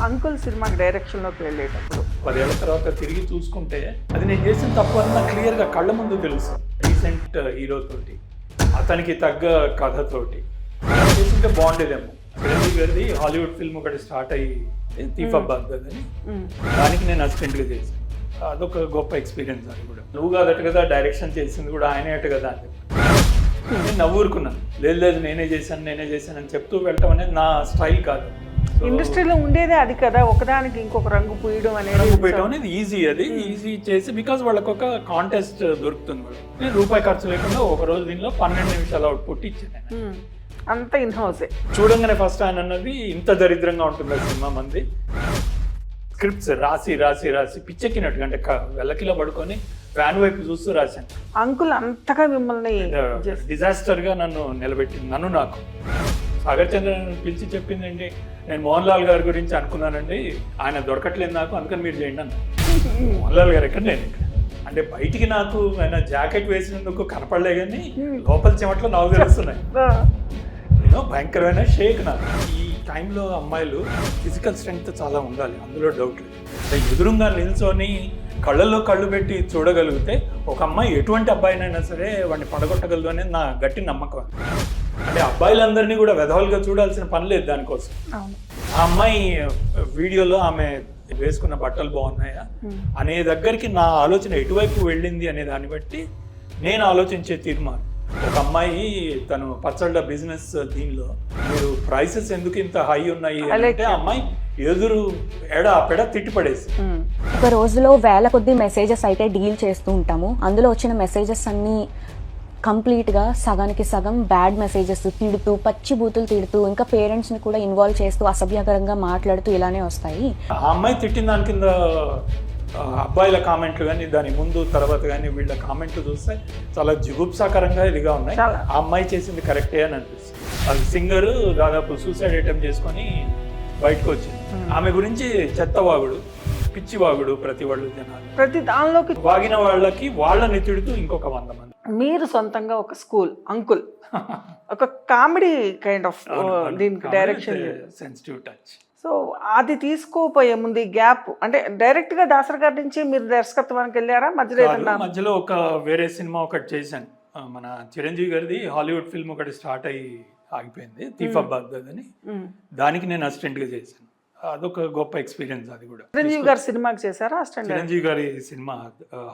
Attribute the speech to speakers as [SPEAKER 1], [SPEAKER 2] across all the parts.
[SPEAKER 1] Uncle సినిమాకి డైరెక్షన్లోకి వెళ్ళేటప్పుడు
[SPEAKER 2] 10 ఏళ్ల తర్వాత తిరిగి చూసుకుంటే అది నేను చేసిన తప్పు అని నాకు క్లియర్గా కళ్ళ ముందు తెలుసు. రీసెంట్ హీరోతోటి అతనికి తగ్గ కథతోటి అలా చేస్తుంటే బాగుండేదేమో. చిరంజీవి గారిది హాలీవుడ్ ఫిల్మ్ ఒకటి స్టార్ట్ అయ్యి థీఫ్ ఆఫ్ బాగ్దాద్ అని, దానికి నేను అసిస్టెంట్గా చేశాను. అదొక గొప్ప ఎక్స్పీరియన్స్. అది కూడా నువ్వు కాదట కదా డైరెక్షన్ చేసింది కూడా ఆయనే అట కదా అని నేను నవ్వురుకున్నాను. లేదు నేనే చేశాను అని చెప్తూ వెళ్ళటం అనేది నా స్టైల్ కాదు.
[SPEAKER 1] ఇండస్ట్రీలో ఉండేదే అది కదా, ఒకదానికి ఇంకొక రంగు పూయడం
[SPEAKER 2] అనేది ఈజీ. అది ఈజీ చేసి బికాజ్ వాళ్ళకి ఒక కాంటెస్ట్ దొరుకుతుంది. వాళ్ళు నేను రూపాయి ఖర్చు లేకుండా ఒక రోజు దీనిలో 12 నిమిషాల అవుట్పుట్ ఇచ్చాను.
[SPEAKER 1] అంత ఇన్ హౌసే.
[SPEAKER 2] చూడంగానే ఫస్ట్ ఆయన అన్నది ఇంత దరిద్రంగా ఉంటుంది ఆ సినిమా మంది. స్క్రిప్ట్స్ రాసి పిచ్చెక్కినట్టుగా, అంటే వెళ్ళకిలో పడుకొని ఫ్యాన్ వైపు చూస్తూ రాశాను.
[SPEAKER 1] అంకుల్ అంతగా మిమ్మల్ని
[SPEAKER 2] డిజాస్టర్ గా నన్ను నిలబెట్టింది. నాకు సాగర్ చంద్ర పిలిచి చెప్పిందండి, నేను మోహన్ లాల్ గారి గురించి అనుకున్నానండి, ఆయన దొరకట్లేదు నాకు, అందుకని మీరు చేయండి అన్న. మోహన్ లాల్ గారు ఎక్కడ, నేను ఇక్కడ. అంటే బయటికి నాకు ఆయన జాకెట్ వేసినందుకు కనపడలే, కానీ లోపల చెమట్లో నాకు తెలుస్తున్నాయి. నేను భయంకరమైన షేక్. నాకు ఈ టైంలో అమ్మాయిలు ఫిజికల్ స్ట్రెంగ్త్ చాలా ఉండాలి, అందులో డౌట్ లేదు. ఎదురుగా నిల్చొని కళ్ళల్లో కళ్ళు పెట్టి చూడగలిగితే ఒక అమ్మాయి ఎటువంటి అబ్బాయినైనా సరే వాడిని పడగొట్టగలదు అనేది నా గట్టి నమ్మకం. అంటే అబ్బాయిలందరినీ కూడా వెధవలుగా చూడాల్సిన పని లేదు దానికోసం. ఆ అమ్మాయి వీడియోలో ఆమె వేసుకున్న బట్టలు బాగున్నాయా అనే దగ్గరికి నా ఆలోచన ఎటువైపు వెళ్ళింది అనే దాన్ని బట్టి నేను ఆలోచించే తీర్మానం. ఒక అమ్మాయి తను పచ్చళ్ళ బిజినెస్, దీనిలో మీరు ప్రైసెస్ ఎందుకు ఇంత హై ఉన్నాయి అంటే అమ్మాయి ఎదురు పెడ తిట్టి పడేసి.
[SPEAKER 3] ఒక రోజులో వేల కొద్ది మెసేజెస్ అయితే డీల్ చేస్తూ ఉంటాము. అందులో వచ్చిన మెసేజెస్ అన్నీ కంప్లీట్గా సగానికి సగం బ్యాడ్ మెసేజెస్, తిడుతూ, పచ్చి బూతులు తిడుతూ, ఇంకా పేరెంట్స్ని కూడా ఇన్వాల్వ్ చేస్తూ, అసభ్యకరంగా మాట్లాడుతూ ఇలానే వస్తాయి.
[SPEAKER 2] ఆ అమ్మాయి తిట్టిన దాని కింద అబ్బాయిల కామెంట్లు కానీ, దాని ముందు తర్వాత కానీ వీళ్ళ కామెంట్లు చూస్తే చాలా జిగుప్సాకరంగా ఇదిగా ఉన్నాయి. ఆ అమ్మాయి చేసింది కరెక్టే అని అనిపిస్తుంది. అది సింగర్ దాదాపు సూసైడ్ అటెంప్ట్ చేసుకొని బయటకు వచ్చింది. ఆమె గురించి చెత్తవాగుడు, పిచ్చివాగుడు ప్రతి వాళ్ళు జనాలు,
[SPEAKER 1] ప్రతి దానిలోకి
[SPEAKER 2] వాగిన వాళ్ళకి వాళ్ళని తిడుతూ ఇంకొక 100 మంది.
[SPEAKER 1] మీరు సొంతంగా ఒక స్కూల్ అంకుల్, ఒక కామెడీ కైండ్ ఆఫ్ దీనికి డైరెక్షన్,
[SPEAKER 2] సెన్సిటివ్ టచ్.
[SPEAKER 1] సో అది తీసుకోపోయే ముందు ఈ గ్యాప్, అంటే డైరెక్ట్ గా దాసరి గారి నుంచి మీరు దర్శకత్వానికి వెళ్ళారా?
[SPEAKER 2] మధ్యలో ఒక వేరే సినిమా ఒకటి చేశాను. మన చిరంజీవి గారిది హాలీవుడ్ ఫిల్మ్ ఒకటి స్టార్ట్ అయ్యి ఆగిపోయింది, థీఫ్ ఆఫ్ బాగ్దాద్ అని. దానికి నేను అసిస్టెంట్ గా చేశాను. అదొక గొప్ప ఎక్స్పీరియన్స్. అది కూడా
[SPEAKER 1] చిరంజీవి గారి సినిమాకి చేశారా అసిస్టెంట్?
[SPEAKER 2] చిరంజీవి గారి సినిమా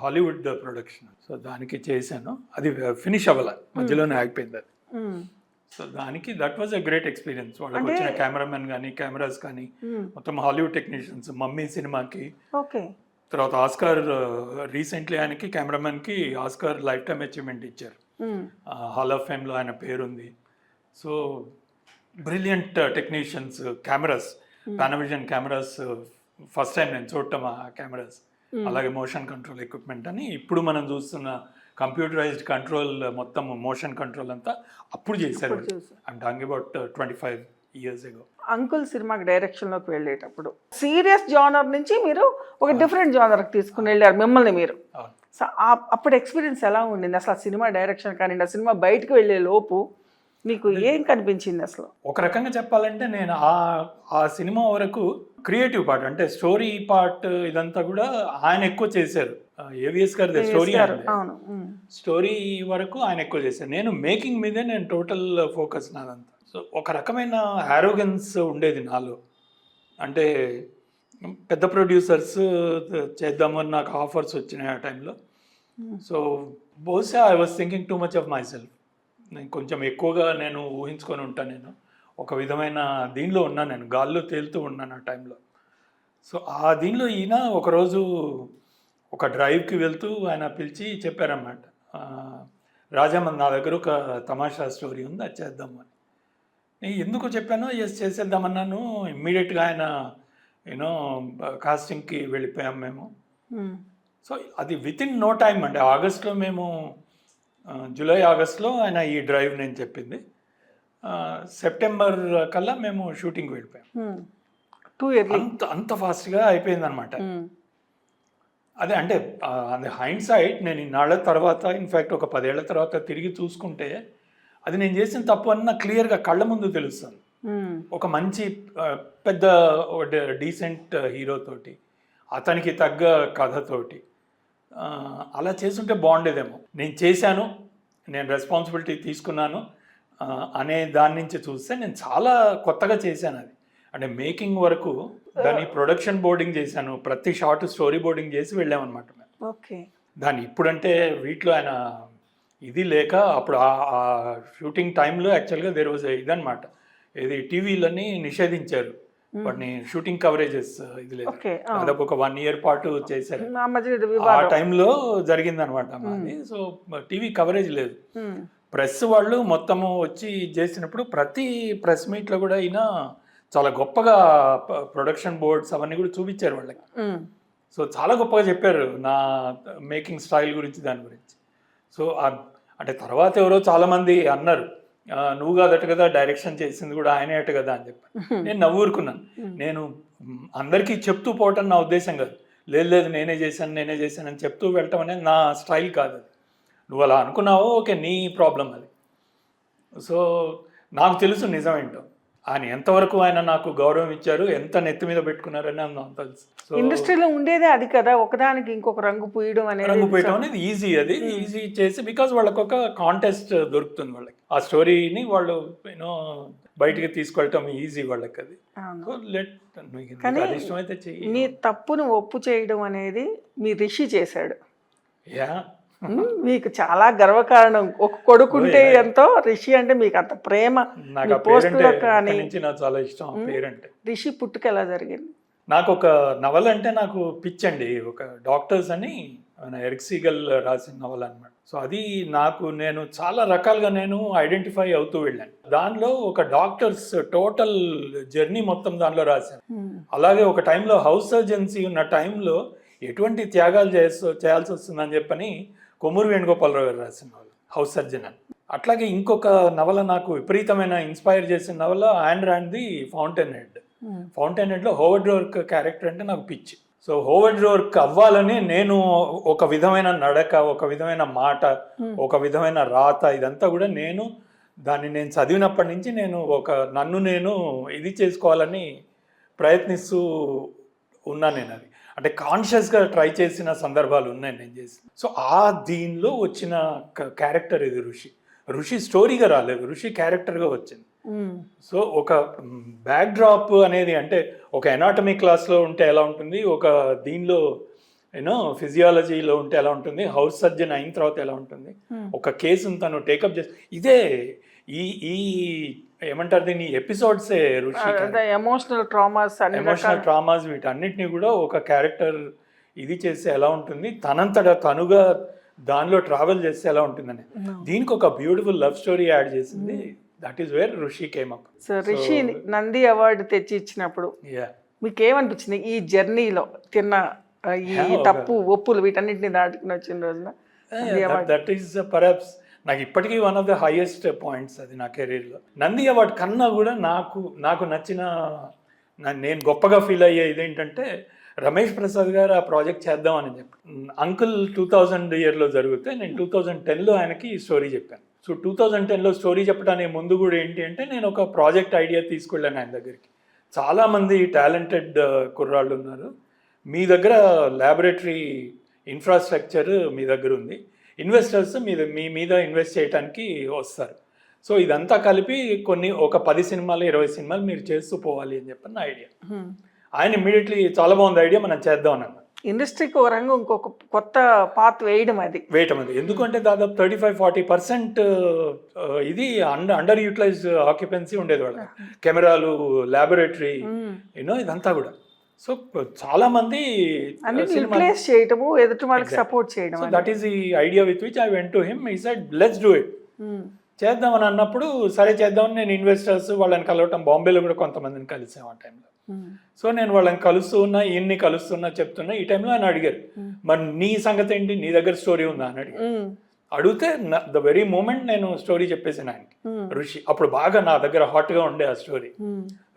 [SPEAKER 2] హాలీవుడ్ ప్రొడక్షన్. సో దానికి చేశాను. అది ఫినిష్ అవ్వాల, మధ్యలోనే ఆగిపోయింది అది. సో దానికి that was a great experience. వాళ్ళకి వచ్చిన కెమెరామెన్ కానీ, కెమెరాస్ కానీ మొత్తం హాలీవుడ్ టెక్నీషియన్స్. మమ్మీ సినిమాకి, తర్వాత ఆస్కార్ రీసెంట్లీ ఆయనకి కెమెరామెన్కి ఆస్కార్ లైఫ్ టైమ్ అచీవ్మెంట్ ఇచ్చారు. హాల్ ఆఫ్ ఫేమ్లో ఆయన పేరుంది. So brilliant technicians, cameras, పానావిజన్ cameras first time నేను చూడటం ఆ కెమెరాస్. అలాగే మోషన్ కంట్రోల్ ఎక్విప్మెంట్ అని ఇప్పుడు మనం చూస్తున్న కంప్యూటరైజ్డ్ కంట్రోల్, మొత్తం మోషన్ కంట్రోల్ అంతా అప్పుడు చేశారు. I'm talking about 25 years ago.
[SPEAKER 1] Uncle సినిమాకి డైరెక్షన్లోకి వెళ్ళేటప్పుడు సీరియస్ జానర్ నుంచి మీరు ఒక డిఫరెంట్ జానర్కి తీసుకుని వెళ్ళారు మిమ్మల్ని మీరు. సో అప్పుడు ఎక్స్పీరియన్స్ ఎలా ఉండింది అసలు? సినిమా డైరెక్షన్ కానీ ఆ సినిమా బయటకు వెళ్ళే లోపు మీకు ఏం కనిపించింది అసలు?
[SPEAKER 2] ఒక రకంగా చెప్పాలంటే నేను ఆ సినిమా వరకు క్రియేటివ్ పార్ట్, అంటే స్టోరీ పార్ట్ ఇదంతా కూడా ఆయన ఎక్కువ చేశారు. ఏవిఎస్ గారి స్టోరీ వరకు ఆయన ఎక్కువ చేశారు. నేను మేకింగ్ మీదే నేను టోటల్ ఫోకస్ నాదంతా. సో ఒక రకమైన ఆరోగెన్స్ ఉండేది నాలో. అంటే పెద్ద ప్రొడ్యూసర్స్ చేద్దామని నాకు ఆఫర్స్ వచ్చినాయి ఆ టైంలో. సో బహుశా I was thinking too much of my self. నేను కొంచెం ఎక్కువగా నేను ఊహించుకొని ఉంటాను. నేను ఒక విధమైన దీనిలో ఉన్నాను, నేను గాల్లో తేలుతూ ఉన్నాను ఆ టైంలో. సో ఆ దీనిలో ఈయన ఒకరోజు ఒక డ్రైవ్కి వెళ్తూ ఆయన పిలిచి చెప్పారన్నమాట, రాజామన్ నా దగ్గర ఒక తమాషా స్టోరీ ఉంది, అది చేద్దాము అని. నేను ఎందుకు చెప్పానో ఎస్ చేసేద్దామన్నాను. ఇమ్మీడియట్గా ఆయన కాస్టింగ్కి వెళ్ళిపోయాం మేము. సో అది విత్ ఇన్ నో టైం అండి. ఆగస్ట్లో మేము జూలై ఆగస్ట్లో ఆయన ఈ డ్రైవ్ నేను చెప్పింది, సెప్టెంబర్ కల్లా మేము షూటింగ్ వెళ్ళిపోయాం. అంత ఫాస్ట్గా అయిపోయింది అనమాట. అదే అంటే అది హైండ్ సైడ్. నేను ఇన్నాళ్ళ తర్వాత, ఇన్ఫ్యాక్ట్ ఒక 10 ఏళ్ల తర్వాత తిరిగి చూసుకుంటే అది నేను చేసిన తప్పు అని నాకు క్లియర్గా కళ్ళ ముందు తెలుస్తుంది. ఒక మంచి పెద్ద డీసెంట్ హీరోతోటి అతనికి తగ్గ కథతోటి అలా చేస్తుంటే బాగుండేదేమో. నేను చేశాను, నేను రెస్పాన్సిబిలిటీ తీసుకున్నాను అనే దాని నుంచి చూస్తే నేను చాలా కొత్తగా చేశాను. అది అంటే మేకింగ్ వరకు దాన్ని ప్రొడక్షన్ బోర్డింగ్ చేశాను, ప్రతి షార్ట్ స్టోరీ బోర్డింగ్ చేసి వెళ్ళామన్నమాట మేము.
[SPEAKER 1] ఓకే.
[SPEAKER 2] దాన్ని ఇప్పుడంటే వీటిలో ఆయన ఇది లేక అప్పుడు ఆ షూటింగ్ టైంలో యాక్చువల్గా దేర్ వాజ్ ఇదనమాట, ఇది టీవీలని నిషేధించారు వాటిని, షూటింగ్ కవరేజెస్ ఇది లేదు, అదొక ఒక 1 year పాటు చేశారు. ఆ టైంలో జరిగిందనమాట మాది. సో టీవీ కవరేజ్ లేదు. ప్రెస్ వాళ్ళు మొత్తము వచ్చి చేసినప్పుడు ప్రతి ప్రెస్ మీట్లో కూడా అయినా చాలా గొప్పగా ప్రొడక్షన్ బోర్డ్స్ అవన్నీ కూడా చూపించారు వాళ్ళకి. సో చాలా గొప్పగా చెప్పారు నా మేకింగ్ స్టైల్ గురించి, దాని గురించి. సో అంటే తర్వాత ఎవరో చాలామంది అన్నారు, నువ్వు కాదట కదా డైరెక్షన్ చేసింది కూడా ఆయనే అట కదా అని చెప్పి. నేను నవ్వురుకున్నాను. నేను అందరికీ చెప్తూ పోవటం నా ఉద్దేశం కాదు. లేదు నేనే చేశాను అని చెప్తూ వెళ్ళటం అనేది నా స్టైల్ కాదు. అది నువ్వు అలా అనుకున్నావో ఓకే, నీ ప్రాబ్లం అది. సో నాకు తెలుసు నిజం ఏంటో, ఆయన ఎంతవరకు ఆయన నాకు గౌరవం ఇచ్చారు, ఎంత నెత్తి మీద పెట్టుకున్నారని నాకు తెలుసు.
[SPEAKER 1] ఇండస్ట్రీలో ఉండేదే అది కదా, ఒకదానికి ఇంకొక రంగు పూయడం
[SPEAKER 2] అనేది ఈజీ. అది ఈజీ చేసి బికాజ్ వాళ్ళకి ఒక కాంటెస్ట్ దొరుకుతుంది, వాళ్ళకి ఆ స్టోరీని వాళ్ళు యూనో బయటికి తీసుకెళ్ళటం ఈజీ వాళ్ళకి. అది ఇష్టమైతే చెయ్యి.
[SPEAKER 1] నీ తప్పును ఒప్పు చేయడం అనేది మీ రిషి చేశాడు.
[SPEAKER 2] యా,
[SPEAKER 1] మీకు చాలా గర్వకారణం. ఒక కొడుకుంటే ఎంతో, రిషి అంటే మీకు అంత ప్రేమ.
[SPEAKER 2] చాలా ఇష్టం పేరంటే.
[SPEAKER 1] రిషి పుట్టుక ఎలా జరిగింది?
[SPEAKER 2] నాకు ఒక నవల అంటే నాకు పిచ్చండి. ఒక డాక్టర్స్ అని ఎరిక్ సీగల్ రాసిన నవల అనమాట. సో అది నేను చాలా రకాలుగా నేను ఐడెంటిఫై అవుతూ వెళ్ళాను. దానిలో ఒక డాక్టర్స్ టోటల్ జర్నీ మొత్తం దానిలో రాశాను. అలాగే ఒక టైంలో హౌస్ సర్జన్సీ ఉన్న టైంలో ఎటువంటి త్యాగాలు చేయాల్సి వస్తుందని చెప్పని కొమ్మూరు వేణుగోపాలరావు గారు రాసిన నవల హౌస్ సర్జన్ అని. అట్లాగే ఇంకొక నవల నాకు విపరీతమైన ఇన్స్పైర్ చేసిన నవల ఆన్ రాండ్ది ఫౌంటైన్ హెడ్లో హోవర్డ్ రోర్క్ క్యారెక్టర్ అంటే నాకు పిచ్చి. సో హోవర్డ్ రోర్క్ అవ్వాలని నేను ఒక విధమైన నడక, ఒక విధమైన మాట, ఒక విధమైన రాత, ఇదంతా కూడా దాన్ని నేను చదివినప్పటి నుంచి నన్ను నేను ఇది చేసుకోవాలని ప్రయత్నిస్తూ ఉన్నాను. నేను అది అంటే కాన్షియస్గా ట్రై చేసిన సందర్భాలు ఉన్నాయి నేను చేసి. సో దీనిలో వచ్చిన క్యారెక్టర్ ఇది ఋషి స్టోరీగా రాలేదు, ఋషి క్యారెక్టర్గా వచ్చింది. సో ఒక బ్యాక్ డ్రాప్ అనేది అంటే ఒక ఎనాటమీ క్లాస్లో ఉంటే ఎలా ఉంటుంది, ఒక దీనిలో ఫిజియాలజీలో ఉంటే ఎలా ఉంటుంది, హౌస్ సర్జన్ అయిన తర్వాత ఎలా ఉంటుంది, ఒక కేసును తను టేకప్ చేసి ఇదే ఈ ఏమంటారు దీన్ని ఎపిసోడ్సే ఋషి.
[SPEAKER 1] ఎమోషనల్
[SPEAKER 2] ట్రామాస్ వీటన్నిటిని కూడా ఒక క్యారెక్టర్ ఇది చేస్తే ఎలా ఉంటుంది, తనుగా దానిలో ట్రావెల్ చేస్తే ఎలా ఉంటుందని దీనికి ఒక బ్యూటిఫుల్ లవ్ స్టోరీ యాడ్ చేసింది. దట్ ఈస్ వేర్ ఋషి కేమ్ అప్.
[SPEAKER 1] సో ఋషి నంది అవార్డు తెచ్చి ఇచ్చినప్పుడు మీకు ఏమనిపించింది? ఈ జర్నీలో తిన్న ఈ తప్పు ఒప్పులు వీటన్నిటిని దాటుకుని వచ్చిన రోజున
[SPEAKER 2] దట్ ఈస్ పర్హాప్స్ నాకు ఇప్పటికీ one of the highest points అది నా కెరీర్లో. నంది అవార్డు కన్నా కూడా నాకు నచ్చిన నేను గొప్పగా ఫీల్ అయ్యే ఇదేంటంటే రమేష్ ప్రసాద్ గారు ఆ ప్రాజెక్ట్ చేద్దామని చెప్పి అంకుల్ 2000 yearలో జరిగితే నేను 2010లో ఆయనకి ఈ స్టోరీ చెప్పాను. సో 2010లో స్టోరీ చెప్పడానికి ముందు కూడా ఏంటి అంటే నేను ఒక ప్రాజెక్ట్ ఐడియా తీసుకెళ్ళాను ఆయన దగ్గరికి. చాలామంది టాలెంటెడ్ కుర్రాళ్ళు ఉన్నారు, మీ దగ్గర ల్యాబొరేటరీ ఇన్ఫ్రాస్ట్రక్చర్ మీ దగ్గర ఉంది, ఇన్వెస్టర్స్ మీ మీద ఇన్వెస్ట్ చేయడానికి వస్తారు. సో ఇదంతా కలిపి ఒక 10 సినిమాలు 20 సినిమాలు మీరు చేస్తూ పోవాలి అని చెప్పిన ఐడియా. ఆయన ఇమ్మీడియట్లీ చాలా బాగుంది ఐడియా, మనం చేద్దాం అన్న.
[SPEAKER 1] ఇండస్ట్రీకి ఒక రంగం ఇంకొక కొత్త పాత్ వేయడం అది
[SPEAKER 2] ఎందుకంటే దాదాపు 35-40% ఇది అండర్ యూటిలైజ్డ్ ఆక్యుపెన్సీ ఉండేది వాళ్ళ, కెమెరాలు, ల్యాబొరేటరీ, ఇదంతా కూడా. సో చాలా మంది
[SPEAKER 1] చేయటము, ఎదుటి వాళ్ళకి సపోర్ట్ చేయడం.
[SPEAKER 2] So that is the idea with which I went to him. He said let's do it, చేద్దామని అన్నప్పుడు సరే చేద్దామని నేను ఇన్వెస్టర్స్ వాళ్ళని కలవటం, బాంబేలో కూడా కొంతమందిని కలిసాం ఆ టైంలో. సో నేను వాళ్ళని ఈయన్ని కలుస్తున్నా చెప్తున్నా. ఈ టైంలో ఆయన అడిగారు, మరి నీ సంగతి ఏంటి, నీ దగ్గర స్టోరీ ఉందా అని అడిగితే ద వెరీ మూమెంట్ నేను స్టోరీ చెప్పేసాను ఆయనకి. ఋషి అప్పుడు బాగా నా దగ్గర హాట్గా ఉండే ఆ స్టోరీ.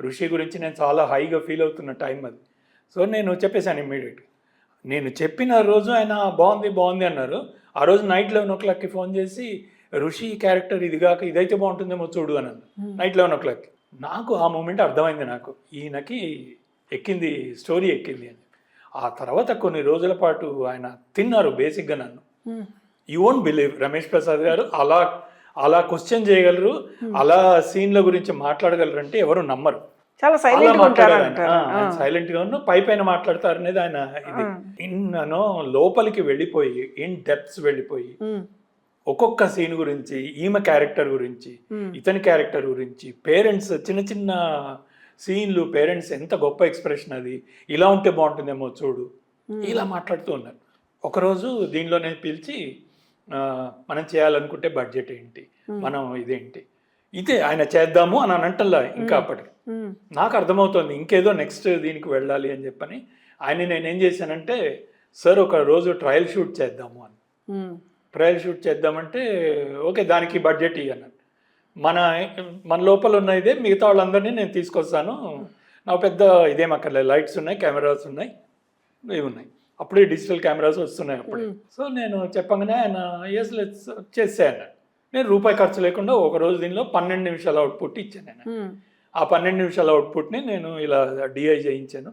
[SPEAKER 2] ఋషి గురించి నేను చాలా హైగా ఫీల్ అవుతున్న టైం అది. సో నేను చెప్పేశాను ఇమ్మీడియట్గా. నేను చెప్పిన రోజు ఆయన బాగుంది అన్నారు. ఆ రోజు నైట్ 11 o'clockకి ఫోన్ చేసి ఋషి క్యారెక్టర్ ఇదిగాక ఇదైతే బాగుంటుందేమో చూడు అని అన్నారు. Night 11 o'clock. నాకు ఆ మూమెంట్ అర్థమైంది, నాకు ఈయనకి ఎక్కింది, స్టోరీ ఎక్కింది అని. ఆ తర్వాత కొన్ని రోజుల పాటు ఆయన తిన్నారు బేసిక్గా నన్ను. You won't believe, Ramesh Prasad గారు అలా అలా క్వశ్చన్ చేయగలరు, అలా సీన్ల గురించి మాట్లాడగలరు అంటే ఎవరు నమ్మరు.
[SPEAKER 1] చాలా సైలెంట్ గా ఉంటారు అంటారు.
[SPEAKER 2] సైలెంట్ గా ఉన్న పై పైన మాట్లాడతారు అనేది ఆయన ఇది. ఇన్నో లోపలికి వెళ్ళిపోయి, ఇన్ డెప్త్స్ వెళ్ళిపోయి, ఒక్కొక్క సీన్ గురించి, ఈమె క్యారెక్టర్ గురించి, ఇతని క్యారెక్టర్ గురించి, పేరెంట్స్ చిన్న చిన్న సీన్లు, పేరెంట్స్ ఎంత గొప్ప ఎక్స్ప్రెషన్, అది ఇలా ఉంటే బాగుంటుందేమో చూడు, ఇలా మాట్లాడుతూ ఉన్నారు. ఒకరోజు దీనిలో నేను పిలిచి, మనం చేయాలనుకుంటే బడ్జెట్ ఏంటి, మనం ఇదేంటి, ఇదే ఆయన చేద్దాము అని అంటల్లా. ఇంకా అప్పటికి నాకు అర్థమవుతుంది ఇంకేదో నెక్స్ట్ దీనికి వెళ్ళాలి అని చెప్పని ఆయన నేనేం చేశానంటే, సార్ ఒక రోజు ట్రయల్ షూట్ చేద్దాము అని. ట్రయల్ షూట్ చేద్దామంటే ఓకే, దానికి బడ్జెట్ ఇవ్వను. మన లోపల ఉన్న ఇదే, మిగతా వాళ్ళందరినీ నేను తీసుకొస్తాను, నాకు పెద్ద ఇదేం అక్కర్లేదు, లైట్స్ ఉన్నాయి, కెమెరాస్ ఉన్నాయి, ఇవి ఉన్నాయి, అప్పుడే డిజిటల్ కెమెరాస్ వస్తున్నాయి అప్పుడే. సో నేను చెప్పగానే ఆయన ఎస్ లెట్స్ చేసేయను. నేను రూపాయి ఖర్చు లేకుండా ఒక రోజు దీనిలో 12 నిమిషాల అవుట్పుట్ ఇచ్చాను నేను. ఆ 12 నిమిషాల అవుట్పుట్ని నేను ఇలా డిఐ చేయించాను.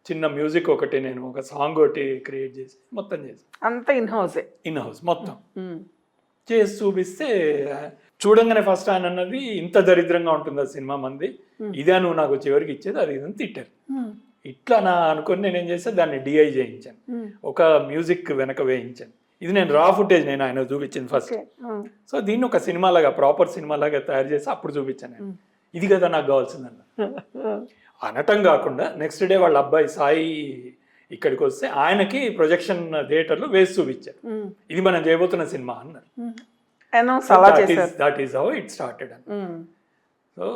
[SPEAKER 2] చిన్న మ్యూజిక్ ఒకటి, నేను ఒక సాంగ్ ఒకటి క్రియేట్ చేసి మొత్తం చేశాను.
[SPEAKER 1] అంతా ఇన్ హౌస్
[SPEAKER 2] మొత్తం చేసి చూపిస్తే, చూడంగానే ఫస్ట్ ఆయన అన్నది, ఇంత దరిద్రంగా ఉంటుంది ఆ సినిమా మంది, ఇదే నువ్వు నాకు చివరికి ఇచ్చేది, అది ఇదని తిట్టారు. ఇట్లా నా అనుకుని నేనేం చేస్తే దాన్ని డిఐ చేయించాను, ఒక మ్యూజిక్ వెనక వేయించాను. ఇది నేను రా ఫుటేజ్ నేను ఆయన చూపించింది ఫస్ట్. సో దీన్ని ఒక సినిమాలాగా, ప్రాపర్ సినిమాలాగా తయారు చేసి అప్పుడు చూపించాను నేను. ఇది కదా నాకు కావాల్సిందన్న అనటం కాకుండా, నెక్స్ట్ డే వాళ్ళ అబ్బాయి సాయి ఇక్కడికి వస్తే ఆయనకి ప్రొజెక్షన్ థియేటర్లో వేసి చూపించారు, ఇది మనం చేయబోతున్న సినిమా అన్నారు. That is how it started అని. So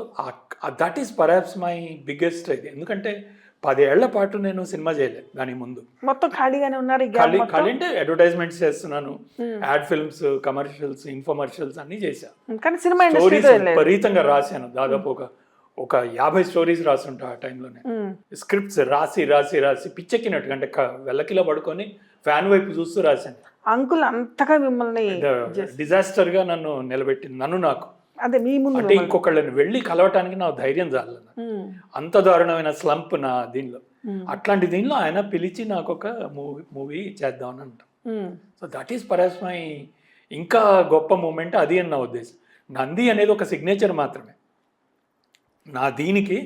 [SPEAKER 2] that is perhaps my biggest ఇది. ఎందుకంటే 10 ఏళ్ల పాటు నేను సినిమా చేయలేదు, దాని ముందు
[SPEAKER 1] మొత్తం ఖాళీగానే ఉన్నారు.
[SPEAKER 2] ఖాళీ అంటే అడ్వర్టైజ్మెంట్స్ చేస్తున్నాను, యాడ్ ఫిల్మ్స్, కమర్షియల్స్, ఇన్ఫర్మర్షియల్స్ అన్ని చేశాను.
[SPEAKER 1] కానీ సినిమా
[SPEAKER 2] స్టోరీస్ విపరీతంగా రాశాను, దాదాపు ఒక 50 స్టోరీస్ రాసుంటా ఆ టైంలోనే. స్క్రిప్ట్స్ రాసి రాసి రాసి పిచ్చెక్కినట్టుగా, అంటే వెళ్ళకిలో పడుకొని ఫ్యాన్ వైపు చూస్తూ రాశాను.
[SPEAKER 1] అంకుల్ అంతగా మిమ్మల్ని
[SPEAKER 2] డిజాస్టర్ గా నన్ను నిలబెట్టింది, నన్ను నాకు.
[SPEAKER 1] అదే మీ ముందు
[SPEAKER 2] అంటే ఇంకొకళ్ళని వెళ్ళి కలవటానికి నాకు ధైర్యం చాలన్న, అంత దారుణమైన స్లంప్ నా దీనిలో. అట్లాంటి దీనిలో ఆయన పిలిచి నాకు ఒక మూవీ చేద్దామని అంటాం. So that is perhaps my ఇంకా గొప్ప మూమెంట్ అది అని నా ఉద్దేశం. నంది అనేది ఒక సిగ్నేచర్ మాత్రమే. నా దీనికి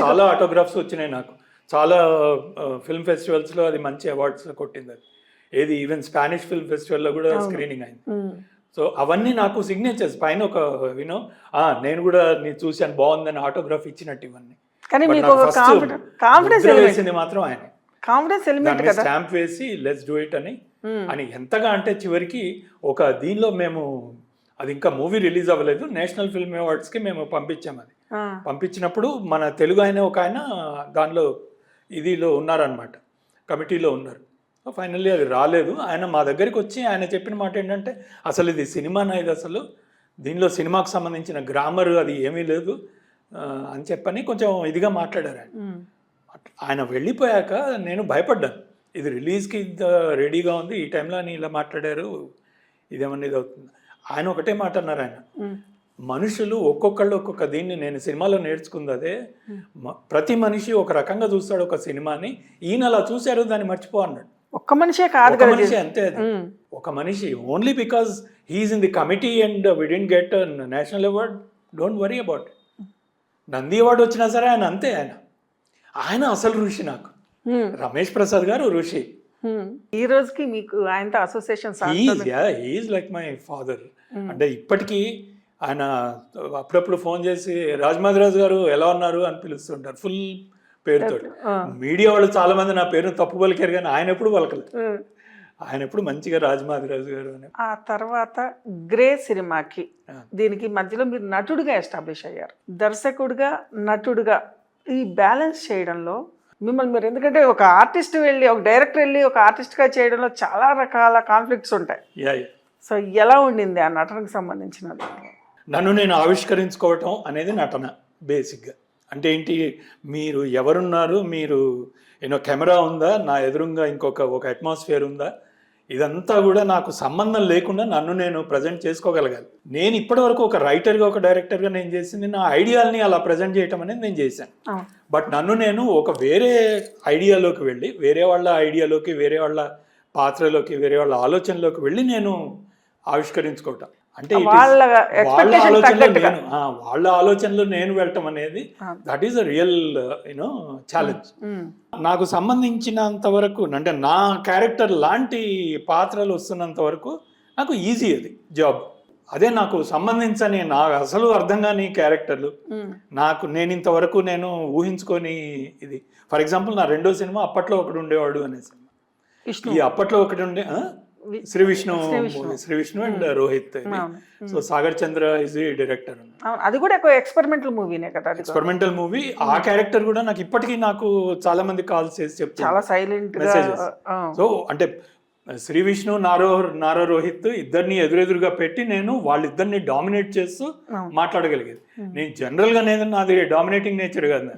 [SPEAKER 2] చాలా ఆటోగ్రాఫ్స్ వచ్చినాయి నాకు, చాలా ఫిల్మ్ ఫెస్టివల్స్లో అది మంచి అవార్డ్స్ కొట్టింది. అది ఏది ఈవెన్ స్పానిష్ ఫిల్మ్ ఫెస్టివల్లో కూడా స్క్రీనింగ్ అయింది. సో అవన్నీ నాకు సిగ్నేచర్స్ పైన ఒక నేను కూడా నీ చూశాను బాగుందని ఆటోగ్రాఫ్ ఇచ్చినట్టు ఇవన్నీ.
[SPEAKER 1] కానీ మీకు ఒక కాన్ఫిడెన్స్
[SPEAKER 2] వేసింది మాత్రం ఆయన,
[SPEAKER 1] కాన్ఫిడెన్స్ ఎలిమెంట్ కదా,
[SPEAKER 2] స్టాంప్ వేసి లెట్స్ డూ ఇట్ అని ఎంతగా అంటే చివరికి ఒక దీనిలో మేము, అది ఇంకా మూవీ రిలీజ్ అవ్వలేదు, నేషనల్ ఫిల్మ్ అవార్డ్స్కి మేము పంపించాము. అది పంపించినప్పుడు మన తెలుగు ఒక ఆయన దానిలో ఇదిలో ఉన్నారనమాట, కమిటీలో ఉన్నారు. ఫైనల్లీ అది రాలేదు. ఆయన మా దగ్గరికి వచ్చి ఆయన చెప్పిన మాట ఏంటంటే, అసలు ఇది సినిమానా, ఇది అసలు దీనిలో సినిమాకు సంబంధించిన గ్రామర్ అది ఏమీ లేదు అని చెప్పని కొంచెం ఇదిగా మాట్లాడారు ఆయన. ఆయన వెళ్ళిపోయాక నేను భయపడ్డాను, ఇది రిలీజ్కి రెడీగా ఉంది, ఈ టైంలో అని ఇలా మాట్లాడారు, ఇదేమన్నా ఇది అవుతుంది. ఆయన ఒకటే మాట అన్నారు, ఆయన మనుషులు ఒక్కొక్కళ్ళు ఒక్కొక్క దీన్ని, నేను సినిమాలో నేర్చుకుంది అదే, ప్రతి మనిషి ఒక రకంగా చూస్తాడు ఒక సినిమాని, ఈయన అలా చూశారు, దాన్ని మర్చిపో అన్నాడు.
[SPEAKER 1] ఒక్క మనిషే కాదు కదా,
[SPEAKER 2] మనిషి అంతే, ఒక మనిషి only because he's in the committee and we didn't get national award, don't worry about it. Nandi award వచ్చినా సరే ఆయన అంతే, ఆయన అసలు ఋషి నాకు. రమేష్ ప్రసాద్ గారు ఋషి.
[SPEAKER 1] ఈ రోజుకి మీకు ఆయనతో association,
[SPEAKER 2] he's like my father. అంటే ఇప్పటికీ ఆయన అప్పుడప్పుడు ఫోన్ చేసి రాజమాదిరాజు గారు ఎలా ఉన్నారు అని పిలుస్తుంటారు ఫుల్ పేరుతో. మీడియా వాళ్ళు చాలా మంది నా పేరును తప్పు పలికారు, కానీ ఆయన ఎప్పుడు పలకలేదు, ఆయన ఎప్పుడు మంచిగా రాజమాదిరాజు గారు అని.
[SPEAKER 1] ఆ తర్వాత గ్రే సినిమాకి దీనికి మధ్యలో మీరు నటుడిగా ఎస్టాబ్లిష్ అయ్యారు, దర్శకుడిగా నటుడిగా. ఈ బ్యాలెన్స్ చేయడంలో మిమ్మల్ని మీరు, ఎందుకంటే ఒక ఆర్టిస్ట్ వెళ్ళి, ఒక డైరెక్టర్ వెళ్ళి ఒక ఆర్టిస్ట్గా చేయడంలో చాలా రకాల కాన్ఫ్లిక్ట్స్ ఉంటాయి. సో ఎలా ఉండింది ఆ నటనకు సంబంధించినది?
[SPEAKER 2] నన్ను నేను ఆవిష్కరించుకోవటం అనేది నటన బేసిక్గా. అంటే ఏంటి, మీరు ఎవరున్నారు, మీరు కెమెరా ఉందా, నా ఎదురుగా ఒక అట్మాస్ఫియర్ ఉందా, ఇదంతా కూడా నాకు సంబంధం లేకుండా నన్ను నేను ప్రజెంట్ చేసుకోగలగాలి. నేను ఇప్పటివరకు ఒక రైటర్గా ఒక డైరెక్టర్గా నేను చేసింది నా ఐడియాల్ని అలా ప్రజెంట్ చేయటం అనేది నేను చేశాను. బట్ నన్ను నేను ఒక వేరే ఐడియాలోకి వెళ్ళి వేరే వాళ్ళ ఐడియాలోకి వేరే వాళ్ళ పాత్రలోకి వేరే వాళ్ళ ఆలోచనలోకి వెళ్ళి నేను ఆవిష్కరించుకోవటం అంటే వాళ్ళ ఆలోచనలో నేను వెళ్ళటం అనేది that is a real challenge. నాకు సంబంధించినంత వరకు అంటే నా క్యారెక్టర్ లాంటి పాత్రలు వస్తున్నంత వరకు నాకు ఈజీ అది జాబ్. అదే నాకు సంబంధించని నాకు అసలు అర్థం కాని క్యారెక్టర్లు నేను ఇంతవరకు నేను ఊహించుకొని ఇది. ఫర్ ఎగ్జాంపుల్ నా రెండో సినిమా అప్పట్లో ఒకడు ఉండేవాడు అనే సినిమా. ఈ అప్పట్లో ఒకటి ఉండే Sree Vishnu and Rohit. So Sagar Chandra is the director.
[SPEAKER 1] అది కూడా ఎక్స్పెరిమెంటల్ మూవీనే కదా.
[SPEAKER 2] Experimental movie. ఆ క్యారెక్టర్ కూడా నాకు ఇప్పటికీ నాకు చాలా మంది కాల్స్ చేసి చెప్తారు
[SPEAKER 1] చాలా సైలెంట్
[SPEAKER 2] మెసేజెస్. సో అంటే శ్రీ విష్ణు నారో రోహిత్ ఇద్దరిని ఎదురెదురుగా పెట్టి నేను వాళ్ళిద్దరిని డామినేట్ చేస్తూ మాట్లాడగలిగేది. నేను జనరల్ గా నాది డామినేటింగ్ నేచర్ కాదు.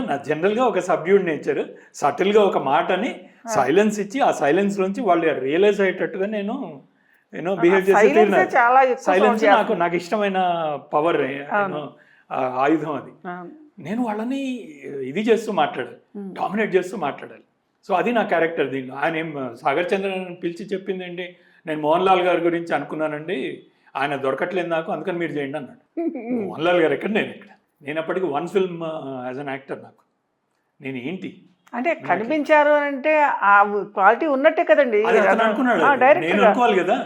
[SPEAKER 2] నా జనరల్ గా ఒక సబ్డ్యూడ్ నేచర్. సటిల్ గా ఒక మాటని సైలెన్స్ ఇచ్చి ఆ సైలెన్స్ నుంచి వాళ్ళు రియలైజ్ అయ్యేటట్టుగా నేను బిహేవ్ చేసి సైలెన్స్ నాకు ఇష్టమైన పవర్ ఆయుధం అది. నేను వాళ్ళని ఇది చేస్తూ మాట్లాడాలి, డామినేట్ చేస్తూ మాట్లాడాలి. సో అది నా క్యారెక్టర్. దీనిలో ఆయన ఏం సాగర్ చంద్రన్ పిలిచి చెప్పింది ఏంటి, నేను మోహన్ లాల్ గారి గురించి అనుకున్నానండి, ఆయన దొరకట్లేదు నాకు, అందుకని మీరు చేయండి అన్నాడు. మోహన్ లాల్ గారు ఎక్కడ, నేను ఎక్కడ? నేను అప్పటికి one film as an actor. నాకు నేను ఏంటి
[SPEAKER 1] అంటే కనిపించారు అంటే ఆ క్వాలిటీ ఉన్నట్టే కదండి.
[SPEAKER 2] అనుకున్నాడు, నేను అనుకోవాలి కదా,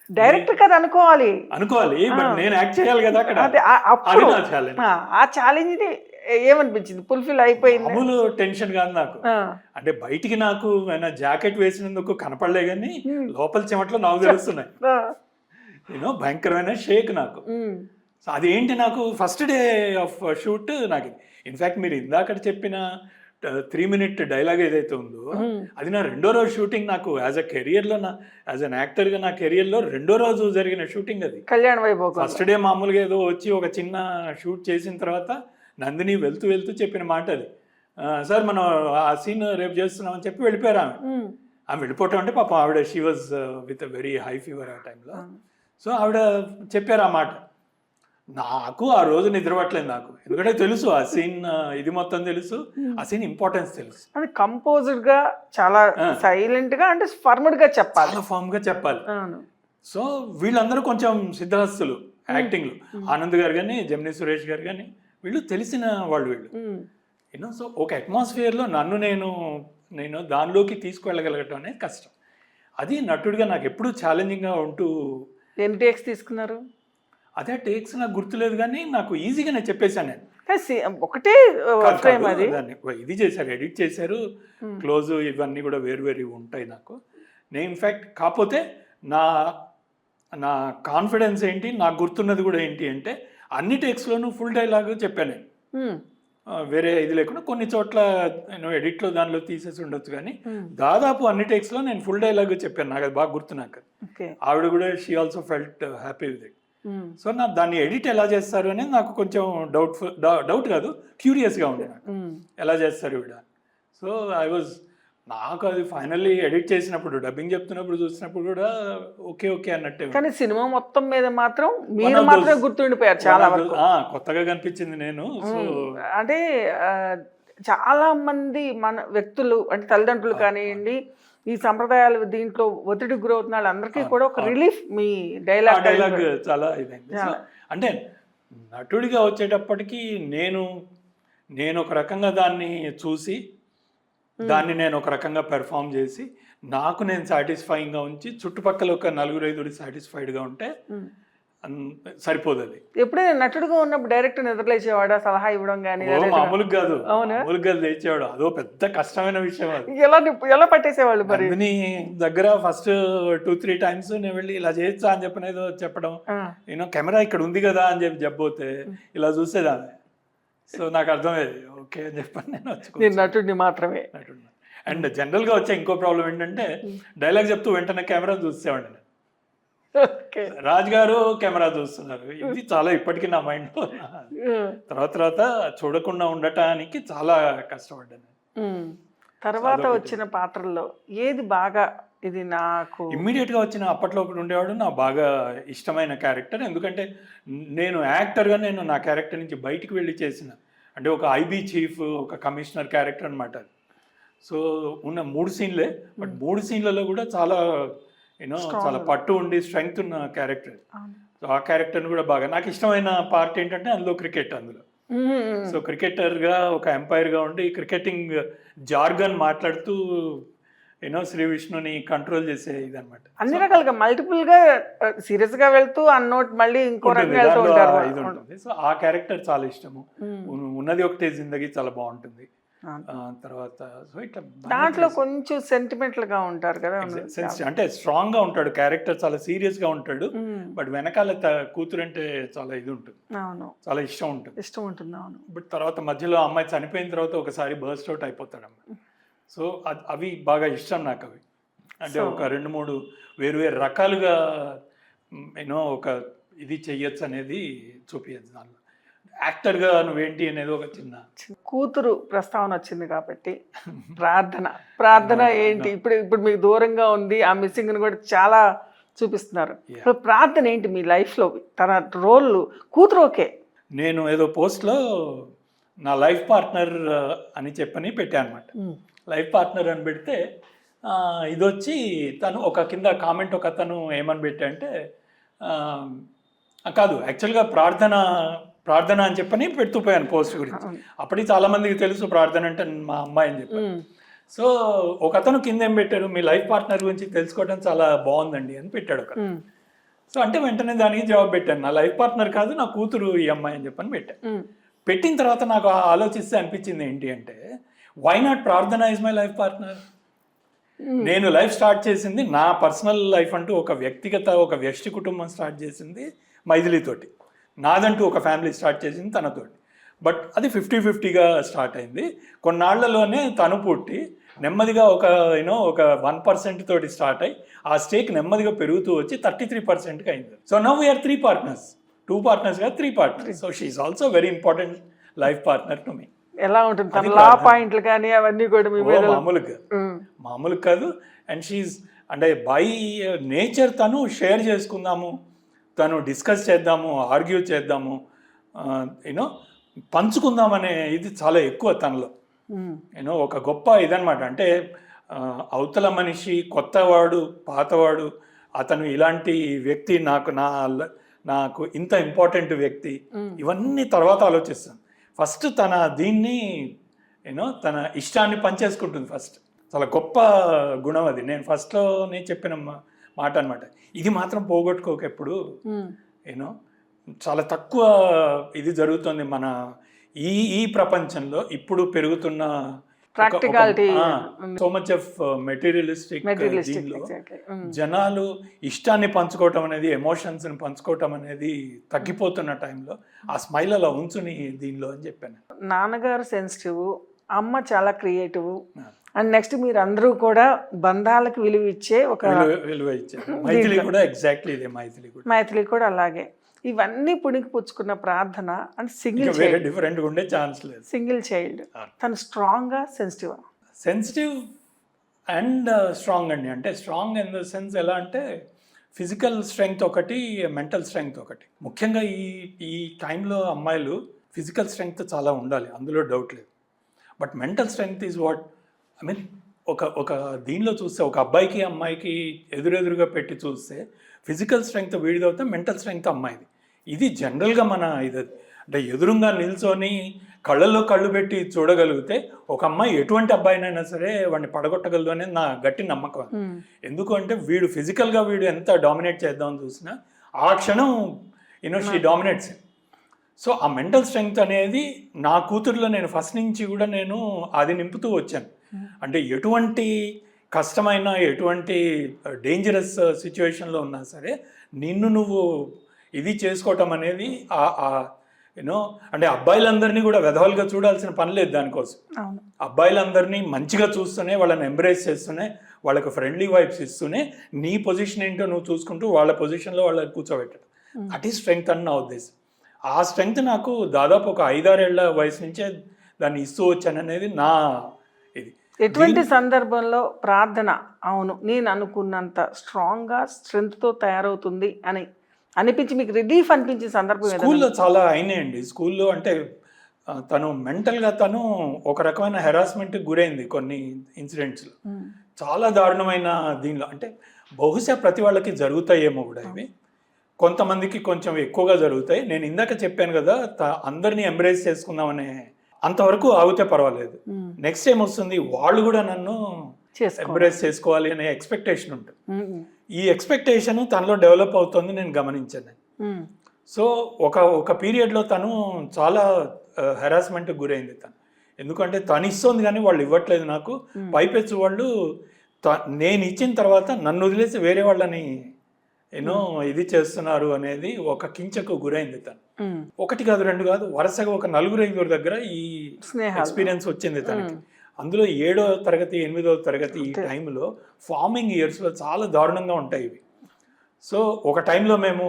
[SPEAKER 1] డైరెక్టర్ కదా అనుకోవాలి,
[SPEAKER 2] బట్ నేను యాక్ట్ చేయాలి కదా అక్కడ.
[SPEAKER 1] ఆ ఛాలెంజ్ ఏమనిపించింది? ఫుల్ఫిల్ అయిపోయింది.
[SPEAKER 2] మామూలు టెన్షన్ కాదు నాకు. అంటే బయటికి నాకు జాకెట్ వేసినందుకు కనపడలే కానీ లోపల చెమట్లో నాకు తెలుస్తున్నాయి. భయంకరమైన షేక్ నాకు. సో అదేంటి నాకు ఫస్ట్ డే ఆఫ్ షూట్ నాకు. ఇన్ఫాక్ట్ మీరు ఇందాక చెప్పిన 3 minute డైలాగ్ ఏదైతే ఉందో అది నా రెండో రోజు షూటింగ్. నాకు యాజ్ అ కెరియర్లో యాజ్ అన్ యాక్టర్గా నా కెరియర్లో రెండో రోజు జరిగిన షూటింగ్ అది.
[SPEAKER 1] కళ్యాణ్ వైభవ్.
[SPEAKER 2] ఫస్ట్ డే మామూలుగా ఏదో వచ్చి ఒక చిన్న షూట్ చేసిన తర్వాత నందిని వెళ్తూ చెప్పిన మాట అది. సార్ మనం ఆ సీన్ రేపు చేస్తున్నామని చెప్పి వెళ్ళిపోయారు ఆమె వెళ్ళిపోవటం అంటే పాపం ఆవిడ she was with a very high fever ఆ టైంలో. సో ఆవిడ చెప్పారు ఆ మాట. నాకు ఆ రోజు నిద్రపట్టలేదు నాకు, ఎందుకంటే తెలుసు ఆ సీన్ ఇది మొత్తం తెలుసు, ఆ సీన్ ఇంపార్టెన్స్ తెలుసు.
[SPEAKER 1] అది కంపోజ్డ్ గా చాలా సైలెంట్ గా అంటే ఫర్మ్డ్ గా చెప్పాలి,
[SPEAKER 2] చాలా ఫర్మ్ గా చెప్పాలి. సో వీళ్ళందరూ కొంచెం సిద్ధహస్తులు యాక్టింగ్ లో. ఆనంద్ గారు కానీ జమినీ సురేష్ గారు కానీ వీళ్ళు తెలిసిన వాళ్ళు వీళ్ళు. సో ఒక అట్మాస్ఫియర్ లో నన్ను నేను దానిలోకి తీసుకువెళ్ళగలగటం అనేది కష్టం. అది నటుడిగా నాకు ఎప్పుడు ఛాలెంజింగ్ గా ఉంటూ.
[SPEAKER 1] ఎన్ని టేక్స్ తీసుకున్నారు?
[SPEAKER 2] అదే టేక్స్ నాకు గుర్తులేదు కానీ నాకు ఈజీగా నేను చెప్పేశాను. నేను
[SPEAKER 1] ఒకటే ఫ్రేమ్ అది
[SPEAKER 2] ఇది చేశారు, ఎడిట్ చేశారు, క్లోజ్ ఇవన్నీ కూడా వేరు ఉంటాయి నాకు. నేను ఇన్ఫ్యాక్ట్ కాకపోతే నా కాన్ఫిడెన్స్ ఏంటి, నాకు గుర్తున్నది కూడా ఏంటి అంటే అన్ని టేక్స్లోనూ ఫుల్ డైలాగ్ చెప్పాను నేను. వేరే ఇది లేకుండా కొన్ని చోట్ల నేను ఎడిట్లో దానిలో తీసేసి ఉండొచ్చు కానీ దాదాపు అన్ని టేక్స్లో నేను ఫుల్ డైలాగ్ చెప్పాను. నాకు అది బాగా గుర్తు. నాకు ఆవిడ కూడా she also felt happy with it. So నా దాన్ని ఎడిట్ ఎలా చేస్తారు అనేది నాకు కొంచెం డౌట్ కాదు, క్యూరియస్గా ఉండే నాకు ఎలా చేస్తారు ఇవిడ. సో నాకు అది ఫైనల్లీ ఎడిట్ చేసినప్పుడు డబ్బింగ్ చెప్తున్నప్పుడు చూసినప్పుడు కూడా ఓకే అన్నట్టే.
[SPEAKER 1] కానీ సినిమా మొత్తం మీద మాత్రం మీరు మాత్రమే గుర్తుండిపోయారు చాలా వరకు.
[SPEAKER 2] కొత్తగా కనిపించింది నేను.
[SPEAKER 1] అంటే చాలా మంది మన వ్యక్తులు అంటే తల్లిదండ్రులు కానివ్వండి, ఈ సంప్రదాయాలు దీంట్లో ఒత్తిడికి గురవుతున్న వాళ్ళందరికీ కూడా ఒక రిలీఫ్ మీ డైలాగ్
[SPEAKER 2] చాలా ఇదైంది. అంటే నటుడిగా వచ్చేటప్పటికి నేను ఒక రకంగా దాన్ని చూసి దాన్ని నేను ఒక రకంగా పెర్ఫామ్ చేసి నాకు నేను సాటిస్ఫైయింగ్గా ఉంచి చుట్టుపక్కల ఒక 4-5 సాటిస్ఫైడ్గా ఉంటే సరిపోదు. అది
[SPEAKER 1] ఎప్పుడైనా నటుడుగా ఉన్నప్పుడు డైరెక్టర్ నిద్రలేచేవాడా సలహా ఇవ్వడం కానీ?
[SPEAKER 2] మామూలుగా కాదు, మామూలుగా లేచేవాడు. అదో పెద్ద కష్టమైన విషయం. అది
[SPEAKER 1] ఎలా పట్టేసేవాళ్ళు మరి?
[SPEAKER 2] దగ్గర ఫస్ట్ 2-3 times నేను వెళ్ళి ఇలా చేయొచ్చా అని చెప్పిన చెప్పడం, కెమెరా ఇక్కడ ఉంది కదా అని చెప్పబోతే ఇలా చూసేదాన్ని. సో నాకు అర్థమయ్యేది ఓకే అని చెప్పని నేను వచ్చి
[SPEAKER 1] నటుడిని మాత్రమే.
[SPEAKER 2] అండ్ జనరల్గా వచ్చే ఇంకో ప్రాబ్లం ఏంటంటే డైలాగ్ చెప్తూ వెంటనే కెమెరా చూసేవాడిని. రాజ్ గారు కెమెరా చూస్తున్నారు, ఇది చాలా ఇప్పటికీ నా మైండ్లో. తర్వాత చూడకుండా ఉండటానికి చాలా కష్టపడ్డాను.
[SPEAKER 1] తర్వాత వచ్చిన పాత్రల్లో ఏది బాగా ఇది నాకు
[SPEAKER 2] ఇమ్మీడియట్గా వచ్చిన అప్పట్లో ఒకటి ఉండేవాడు నా బాగా ఇష్టమైన క్యారెక్టర్. ఎందుకంటే నేను యాక్టర్గా నేను నా క్యారెక్టర్ నుంచి బయటికి వెళ్ళి చేసిన, అంటే ఒక ఐబీ చీఫ్, ఒక కమిషనర్ క్యారెక్టర్ అనమాట. సో ఉన్న 3 సీన్లే, బట్ 3 సీన్లలో కూడా చాలా చాలా పట్టు ఉండి స్ట్రెంగ్త్ ఉన్న క్యారెక్టర్. సో ఆ క్యారెక్టర్ని కూడా బాగా నాకు ఇష్టమైన పార్ట్ ఏంటంటే అందులో క్రికెట్. అందులో సో క్రికెటర్గా ఒక ఎంపైర్గా ఉండి క్రికెటింగ్ జార్గన్ మాట్లాడుతూ శ్రీ విష్ణుని కంట్రోల్ చేసే ఇదనమాట.
[SPEAKER 1] అన్ని రకాలుగా మల్టిపుల్ గా సీరియస్ గా వెళ్తూ అన్నోట్ మళ్ళీ ఇంకో రకంగా వెళ్తూ ఉంటారు.
[SPEAKER 2] ఇది ఉంటుంది. సో ఆ క్యారెక్టర్ చాలా ఇష్టము. ఉన్నది ఒకటే జిందగీ చాలా బాగుంటుంది. తర్వాత సో ఇట్లా
[SPEAKER 1] దాంట్లో కొంచెం సెంటిమెంటల్ గా ఉంటారు కదా,
[SPEAKER 2] అంటే స్ట్రాంగ్ గా ఉంటాడు క్యారెక్టర్, చాలా సీరియస్ గా ఉంటాడు. బట్ వెనకాల కూతురు అంటే చాలా ఇది ఉంటుంది, చాలా ఇష్టం ఉంటుంది.
[SPEAKER 1] అవును.
[SPEAKER 2] బట్ తర్వాత మధ్యలో అమ్మాయి చనిపోయిన తర్వాత ఒకసారి బర్స్ట్ అవుట్ అయిపోతాడు అమ్మాయి. సో అవి బాగా ఇష్టం నాకు. అవి అంటే ఒక 2-3 వేరు రకాలుగా ఒక ఇది చెయ్యొచ్చు అనేది చూపించచ్చు దానిలో. యాక్టర్గా నువ్వేంటి అనేది ఒక చిన్న
[SPEAKER 1] కూతురు ప్రస్తావన వచ్చింది కాబట్టి ప్రార్థన ఏంటి? ఇప్పుడు మీకు దూరంగా ఉంది, ఆ మిస్సింగ్ కూడా చాలా చూపిస్తున్నారు. ఇప్పుడు ప్రార్థన ఏంటి మీ లైఫ్లో? తన రోల్ కూతురు ఓకే,
[SPEAKER 2] నేను ఏదో పోస్ట్లో నా లైఫ్ పార్ట్నర్ అని చెప్పని పెట్టాను అనమాట. లైఫ్ పార్ట్నర్ అని పెడితే ఇదొచ్చి తను ఒక కింద కామెంట్ ఒక అతను ఏమని పెట్టా అంటే కాదు యాక్చువల్గా ప్రార్థన అని చెప్పని పెడుతూ పోయాను పోస్ట్ గురించి. అప్పటికి చాలా మందికి తెలుసు ప్రార్థన అంటే మా అమ్మాయి అని చెప్పాను. సో ఒక అతను కింద ఏం పెట్టారు, మీ లైఫ్ పార్ట్నర్ గురించి తెలుసుకోవడం చాలా బాగుందండి అని పెట్టాడు ఒక. సో అంటే వెంటనే దానికి జవాబు పెట్టాను, నా లైఫ్ పార్ట్నర్ కాదు నా కూతురు ఈ అమ్మాయి అని చెప్పని పెట్టాను. పెట్టిన తర్వాత నాకు ఆలోచిస్తే అనిపించింది ఏంటి అంటే, వై నాట్ ప్రార్థన ఇస్ మై లైఫ్ పార్ట్నర్. నేను లైఫ్ స్టార్ట్ చేసింది నా పర్సనల్ లైఫ్ అంటూ ఒక వ్యక్తిగత ఒక వ్యష్టి కుటుంబం స్టార్ట్ చేసింది మైథిలితోటి, నాదంటూ ఒక ఫ్యామిలీ స్టార్ట్ చేసింది తనతోటి. బట్ అది 50-50గా స్టార్ట్ అయింది. కొన్నాళ్లలోనే తను పుట్టి నెమ్మదిగా ఒక 1% తోటి స్టార్ట్ అయ్యి ఆ స్టేక్ నెమ్మదిగా పెరుగుతూ వచ్చి 33%కి అయింది. So now we are 3 partners, 2 partners గా 3 partners. So she is also very important life partner to me.
[SPEAKER 1] ఎలా ఉంటుంది తన లా పాయింట్లు కానీ అవన్నీ కూడా మీ మీద
[SPEAKER 2] మామూలుగా కాదు. అండ్ షీఈస్ అంటే బై నేచర్ తను షేర్ చేసుకుందాము, తను డిస్కస్ చేద్దాము, ఆర్గ్యూ చేద్దాము, పంచుకుందామనే ఇది చాలా ఎక్కువ తనలో. ఒక గొప్ప ఇదనమాట. అంటే అవతల మనిషి, కొత్తవాడు, పాతవాడు, అతను ఇలాంటి వ్యక్తి, నాకు ఇంత ఇంపార్టెంట్ వ్యక్తి, ఇవన్నీ తర్వాత ఆలోచిస్తాను. ఫస్ట్ తన దీన్ని తన ఇష్టాన్ని పనిచేసుకుంటుంది ఫస్ట్. చాలా గొప్ప గుణం అది. నేను ఫస్ట్లోనే చెప్పిన మాట అనమాట, ఇది మాత్రం పోగొట్టుకోక ఎప్పుడు. చాలా తక్కువ ఇది జరుగుతుంది మన ఈ ప్రపంచంలో ఇప్పుడు పెరుగుతున్న
[SPEAKER 1] practicality,
[SPEAKER 2] so much of materialistic. దీనిలో జనాలు ఇష్టాన్ని పంచుకోవటం అనేది, ఎమోషన్స్ని పంచుకోవటం అనేది తగ్గిపోతున్న టైంలో ఆ స్మైల్ అలా ఉంచుని దీనిలో అని చెప్పాను.
[SPEAKER 1] నాన్నగారు సెన్సిటివ్, అమ్మ చాలా క్రియేటివ్, అండ్ నెక్స్ట్ మీరు అందరూ కూడా బంధాలకు విలువ ఇచ్చే ఒక
[SPEAKER 2] విలువ ఇచ్చారు. మైథిలి కూడా ఎగ్జాక్ట్లీ ఇదే.
[SPEAKER 1] మైథిలి కూడా అలాగే. ఇవన్నీ పుణికి పుచ్చుకున్న ప్రార్థన అండ్
[SPEAKER 2] డిఫరెంట్గా ఉండే ఛాన్స్ లేదు.
[SPEAKER 1] సింగిల్ చైల్డ్, తను స్ట్రాంగ్గా సెన్సిటివ్
[SPEAKER 2] అండ్ స్ట్రాంగ్ అండి. అంటే స్ట్రాంగ్ ఇన్ ద సెన్స్ ఎలా అంటే ఫిజికల్ స్ట్రెంగ్త్ ఒకటి, మెంటల్ స్ట్రెంగ్త్ ఒకటి. ముఖ్యంగా ఈ టైంలో అమ్మాయిలు ఫిజికల్ స్ట్రెంగ్త్ చాలా ఉండాలి, అందులో డౌట్ లేదు. But mental strength is what I mean. ఒక దీనిలో చూస్తే ఒక అబ్బాయికి అమ్మాయికి ఎదురెదురుగా పెట్టి చూస్తే ఫిజికల్ స్ట్రెంగ్త్ వీడిదవుతే మెంటల్ స్ట్రెంగ్త్ అమ్మాయిది. ఇది జనరల్గా మన ఇది. అంటే ఎదురుగా నిల్చొని కళ్ళల్లో కళ్ళు పెట్టి చూడగలిగితే ఒక అమ్మాయి ఎటువంటి అబ్బాయినైనా సరే వాడిని పడగొట్టగలదు అనేది నా గట్టి నమ్మకం. ఎందుకు అంటే వీడు ఫిజికల్గా వీడు ఎంత డామినేట్ చేద్దామని చూసినా ఆ క్షణం షీ డామినేట్స్. సో ఆ మెంటల్ స్ట్రెంగ్త్ అనేది నా కూతురులో నేను ఫస్ట్ నుంచి కూడా నేను అది నింపుతూ వచ్చాను. అంటే ఎటువంటి కష్టమైన, ఎటువంటి డేంజరస్ సిచ్యువేషన్లో ఉన్నా సరే నిన్ను నువ్వు ఇది చేసుకోవటం అనేది అంటే అబ్బాయిలందరినీ కూడా వెధవలుగా చూడాల్సిన పని లేదు దానికోసం. అబ్బాయిలందరినీ మంచిగా చూస్తూనే, వాళ్ళని ఎంబ్రేస్ చేస్తూనే, వాళ్ళకు ఫ్రెండ్లీ వైబ్స్ ఇస్తూనే నీ పొజిషన్ ఏంటో నువ్వు చూసుకుంటూ వాళ్ళ పొజిషన్లో వాళ్ళని కూర్చోబెట్టడం, దట్ ఈస్ స్ట్రెంగ్త్ అని నా ఉద్దేశం. ఆ స్ట్రెంగ్త్ నాకు దాదాపు ఒక 5-6 ఏళ్ల వయసు నుంచే దాన్ని ఇస్తూ వచ్చాను అనేది నా ఇది.
[SPEAKER 1] ఎటువంటి సందర్భంలో ప్రార్థన అవును నేను అనుకున్నంత స్ట్రాంగ్గా స్ట్రెంగ్త్తో తయారవుతుంది అని అనిపించి మీకు రిలీఫ్ అనిపించిన సందర్భం ఏదైనా?
[SPEAKER 2] స్కూల్లో చాలా అయినాయండి. స్కూల్లో అంటే తను మెంటల్గా తను ఒక రకమైన హెరాస్మెంట్కి గురైంది కొన్ని ఇన్సిడెంట్స్లో. చాలా దారుణమైన దీనిలో అంటే బహుశా ప్రతి వాళ్ళకి జరుగుతాయేమో కూడా ఇవి, కొంతమందికి కొంచెం ఎక్కువగా జరుగుతాయి. నేను ఇందాక చెప్పాను కదా అందరినీ ఎంబ్రేస్ చేసుకుందామనే అంతవరకు ఆగితే పర్వాలేదు. నెక్స్ట్ టైం వస్తుంది వాళ్ళు కూడా నన్ను ఎంబ్రేస్ చేసుకోవాలి అనే ఎక్స్పెక్టేషన్ ఉంటుంది. ఈ ఎక్స్పెక్టేషన్ తనలో డెవలప్ అవుతుంది నేను గమనించాను. సో ఒక పీరియడ్లో తను చాలా హెరాస్మెంట్కి గురైంది తను. ఎందుకంటే తను ఇస్తుంది కానీ వాళ్ళు ఇవ్వట్లేదు నాకు. పైపెచ్చు వాళ్ళు నేను ఇచ్చిన తర్వాత నన్ను వదిలేసి వేరే వాళ్ళని ఇది చేస్తున్నారు అనేది ఒక కించకు గురైంది తను. ఒకటి కాదు రెండు కాదు వరుసగా ఒక 4-5 దగ్గర ఈ ఎక్స్పీరియన్స్ వచ్చింది తనకి. అందులో 7వ తరగతి 8వ తరగతి ఈ టైంలో ఫార్మింగ్ ఇయర్స్లో చాలా దారుణంగా ఉంటాయి ఇవి. సో ఒక టైంలో మేము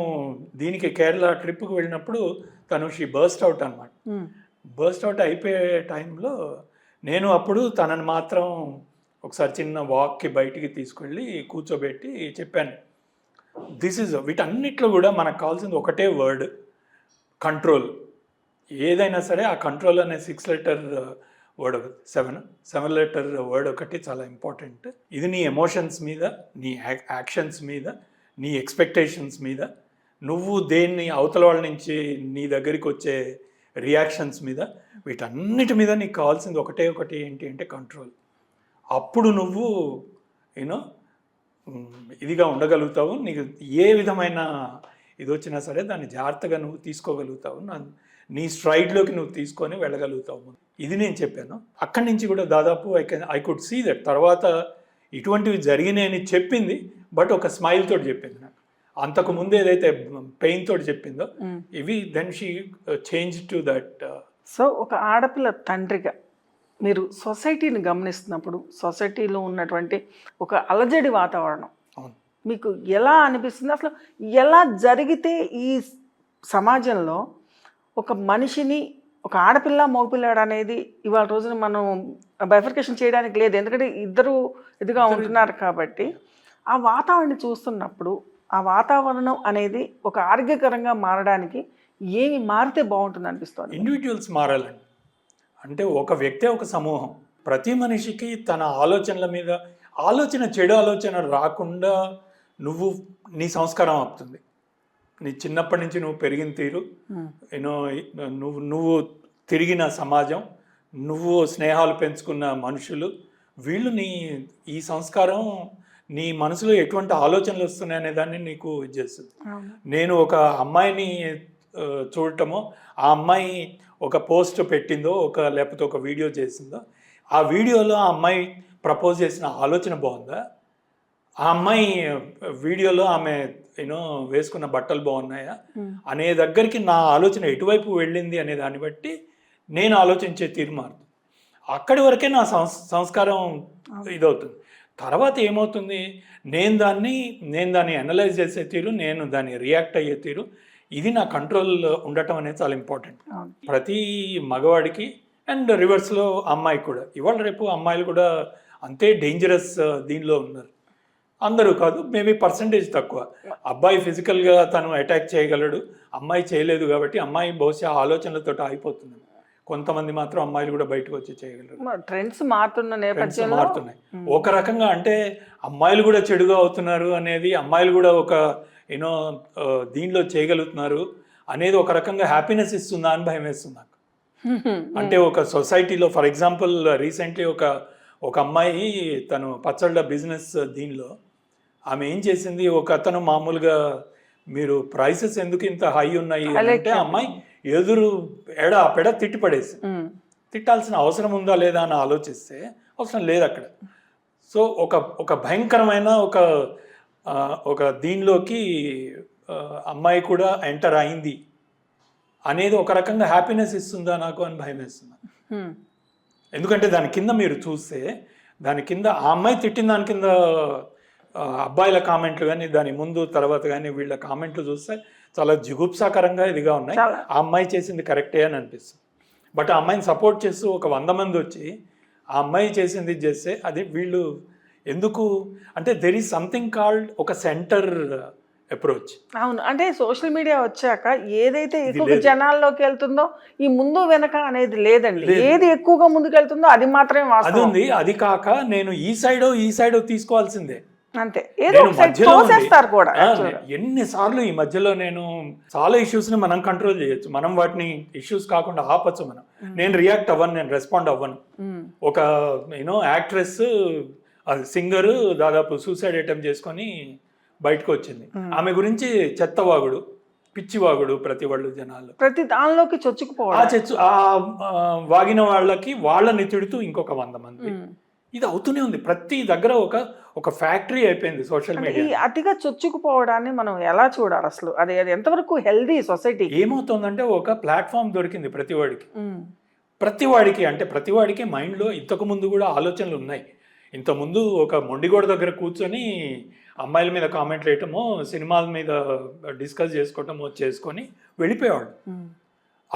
[SPEAKER 2] దీనికి కేరళ ట్రిప్కి వెళ్ళినప్పుడు తను షీ బర్స్ట్ అవుట్ అనమాట. బర్స్ట్ అవుట్ అయిపోయే టైంలో నేను అప్పుడు తనని మాత్రం ఒకసారి చిన్న వాక్కి బయటికి తీసుకెళ్ళి కూర్చోబెట్టి చెప్పాను, వీటన్నిటిలో కూడా మనకు కావాల్సింది ఒకటే వర్డ్, కంట్రోల్. ఏదైనా సరే ఆ కంట్రోల్ అనే 6 లెటర్ వర్డ్, 7 లెటర్ వర్డ్ ఒకటి చాలా ఇంపార్టెంట్. ఇది నీ ఎమోషన్స్ మీద, నీ యాక్షన్స్ మీద, నీ ఎక్స్పెక్టేషన్స్ మీద, నువ్వు దేన్ని అవతల వాళ్ళ నుంచి నీ దగ్గరికి వచ్చే రియాక్షన్స్ మీద, వీటన్నిటి మీద నీకు కావాల్సింది ఒకటి ఏంటి అంటే కంట్రోల్. అప్పుడు నువ్వు ఇదిగా ఉండగలుగుతావు. నీకు ఏ విధమైన ఇది వచ్చినా సరే దాన్ని జాగ్రత్తగా నువ్వు తీసుకోగలుగుతావు, నీ స్ట్రైడ్లోకి నువ్వు తీసుకొని వెళ్ళగలుగుతావు. ఇది నేను చెప్పాను. అక్కడి నుంచి కూడా దాదాపు ఐ కుడ్ సీ దట్. తర్వాత ఇటువంటివి జరిగినాయని చెప్పింది, బట్ ఒక స్మైల్ తోటి చెప్పింది నాకు. అంతకు ముందు ఏదైతే పెయిన్ తోటి చెప్పిందో ఇవి then she change to that.
[SPEAKER 1] So ఒక ఆడపిల్ల తండ్రిగా మీరు సొసైటీని గమనిస్తున్నప్పుడు సొసైటీలో ఉన్నటువంటి ఒక అలజడి వాతావరణం మీకు ఎలా అనిపిస్తుంది? అసలు ఎలా జరిగితే ఈ సమాజంలో ఒక మనిషిని, ఒక ఆడపిల్ల మగపిల్లాడు అనేది ఇవాళ రోజున మనం బైఫర్కేషన్ చేయడానికి లేదు, ఎందుకంటే ఇద్దరు ఇదిగా ఉంటున్నారు కాబట్టి ఆ వాతావరణాన్ని చూస్తున్నప్పుడు ఆ వాతావరణం అనేది ఒక ఆరోగ్యకరంగా మారడానికి ఏమి మారితే బాగుంటుంది అనిపిస్తుంది?
[SPEAKER 2] ఇండివిజువల్స్ మారాలండి. అంటే ఒక వ్యక్తి, ఒక సమూహం, ప్రతి మనిషికి తన ఆలోచనల మీద చెడు ఆలోచన రాకుండా నీ సంస్కారం ఆపుతుంది. నీ చిన్నప్పటి నుంచి నువ్వు పెరిగిన తీరు, నువ్వు తిరిగిన సమాజం, నువ్వు స్నేహాలు పెంచుకున్న మనుషులు, వీళ్ళు ఈ సంస్కారం నీ మనసులో ఎటువంటి ఆలోచనలు వస్తున్నాయి అనే దాన్ని నీకు చేస్తుంది. నేను ఒక అమ్మాయిని చూడటమో, ఆ అమ్మాయి ఒక పోస్ట్ పెట్టిందో లేకపోతే ఒక వీడియో చేసిందో, ఆ వీడియోలో ఆ అమ్మాయి ప్రపోజ్ చేసిన ఆలోచన బాగుందా, ఆ అమ్మాయి వీడియోలో ఆమె వేసుకున్న బట్టలు బాగున్నాయా అనే దగ్గరికి నా ఆలోచన ఎటువైపు వెళ్ళింది అనే దాన్ని బట్టి నేను ఆలోచించే తీరు మారుతుంది. అక్కడి వరకే నా సంస్కారం ఇదవుతుంది. తర్వాత ఏమవుతుంది, నేను దాన్ని అనలైజ్ చేసే తీరు, నేను దాన్ని రియాక్ట్ అయ్యే తీరు, ఇది నా కంట్రోల్ ఉండటం అనేది చాలా ఇంపార్టెంట్ ప్రతి మగవాడికి. అండ్ రివర్స్లో అమ్మాయికి కూడా. ఇవాళ రేపు అమ్మాయిలు కూడా అంతే డేంజరస్ దీనిలో ఉన్నారు. అందరూ కాదు, మేబీ పర్సంటేజ్ తక్కువ. అబ్బాయి ఫిజికల్గా తను అటాక్ చేయగలడు, అమ్మాయి చేయలేదు కాబట్టి అమ్మాయి బహుశా ఆలోచనలతో ఆగిపోతుంది. కొంతమంది మాత్రం అమ్మాయిలు కూడా బయటకు వచ్చి చేయగలరు.
[SPEAKER 1] ట్రెండ్స్ మారుతున్నాయి.
[SPEAKER 2] ఒక రకంగా అంటే అమ్మాయిలు కూడా చెడుగా అవుతున్నారు అనేది, అమ్మాయిలు కూడా ఒక దీనిలో చేయగలుగుతున్నారు అనేది ఒక రకంగా హ్యాపీనెస్ ఇస్తుందా అని భయం వేస్తుంది నాకు. అంటే ఒక సొసైటీలో ఫర్ ఎగ్జాంపుల్ రీసెంట్లీ ఒక అమ్మాయి తను పచ్చళ్ళ బిజినెస్ దీనిలో ఆమె ఏం చేసింది, ఒక అతను మామూలుగా మీరు ప్రైసెస్ ఎందుకు ఇంత హై ఉన్నాయి అంటే అమ్మాయి ఎదురు పెడ తిట్టి పడేసి, తిట్టాల్సిన అవసరం ఉందా లేదా అని ఆలోచిస్తే అవసరం లేదు అక్కడ. సో ఒక భయంకరమైన ఒక దీనిలోకి అమ్మాయి కూడా ఎంటర్ అయింది అనేది ఒక రకంగా హ్యాపీనెస్ ఇస్తుందా నాకు అని భయం వేస్తుంది. ఎందుకంటే దాని కింద మీరు చూస్తే, దాని కింద ఆ అమ్మాయి తిట్టిన దాని కింద అబ్బాయిల కామెంట్లు కానీ, దాని ముందు తర్వాత కానీ వీళ్ళ కామెంట్లు చూస్తే చాలా జిగుప్సాకరంగా ఇదిగా ఉన్నాయి. ఆ అమ్మాయి చేసింది కరెక్టే అని అనిపిస్తుంది. బట్ ఆ అమ్మాయిని సపోర్ట్ చేస్తూ ఒక 100 మంది వచ్చి ఆ అమ్మాయి చేసింది ఇది చేస్తే అది వీళ్ళు ఎందుకు అంటే దెర్ ఈజ్ సంథింగ్ కాల్డ్ ఒక సెంటర్ అప్రోచ్.
[SPEAKER 1] అవును, అంటే సోషల్ మీడియా వచ్చాక ఏదైతే ఎక్కువ జనాల్లోకి వెళ్తుందో ఈ ముందు వెనక అనేది లేదండి. ఏది ఎక్కువగా ముందుకు వెళ్తుందో అది మాత్రమే
[SPEAKER 2] అది
[SPEAKER 1] వాస్తవం.
[SPEAKER 2] ఉంది. అది కాక నేను ఈ సైడ్ తీసుకోవాల్సిందే.
[SPEAKER 1] అంతే, ఏదో ఒక సైడ్ తోసేస్తారు కూడా.
[SPEAKER 2] ఎన్నిసార్లు ఈ మధ్యలో నేను చాలా ఇష్యూస్ ని మనం కంట్రోల్ చేయొచ్చు, మనం వాటిని ఇష్యూస్ కాకుండా ఆపచ్చు మనం. నేను రియాక్ట్ అవ్వను, నేను రెస్పాండ్ అవ్వను. ఒక యాక్ట్రెస్ సింగర్ దాదాపు సూసైడ్ అటెంప్ట్ చేసుకొని బయటకు వచ్చింది. ఆమె గురించి చెత్తవాగుడు, పిచ్చివాగుడు ప్రతి వాళ్ళు జనాలు
[SPEAKER 1] ప్రతి దానిలోకి చొచ్చుకుపోవడం.
[SPEAKER 2] వాగిన వాళ్ళకి వాళ్ళని తిడుతూ ఇంకొక 100 మంది. ఇది అవుతూనే ఉంది ప్రతి దగ్గర. ఒక ఫ్యాక్టరీ అయిపోయింది సోషల్ మీడియా.
[SPEAKER 1] ఈ అతిగా చొచ్చుకుపోవడాన్ని మనం ఎలా చూడాలి అసలు? అది ఎంతవరకు హెల్దీ సొసైటీ?
[SPEAKER 2] ఏమవుతుందంటే ఒక ప్లాట్ఫామ్ దొరికింది ప్రతివాడికి అంటే ప్రతివాడికి మైండ్లో ఇంతకు ముందు కూడా ఆలోచనలు ఉన్నాయి. ఇంతకుముందు ఒక మొండిగోడ దగ్గర కూర్చొని అమ్మాయిల మీద కామెంట్లు వేయటమో, సినిమాల మీద డిస్కస్ చేసుకోవటమో చేసుకొని వెళ్ళిపోయేవాడు.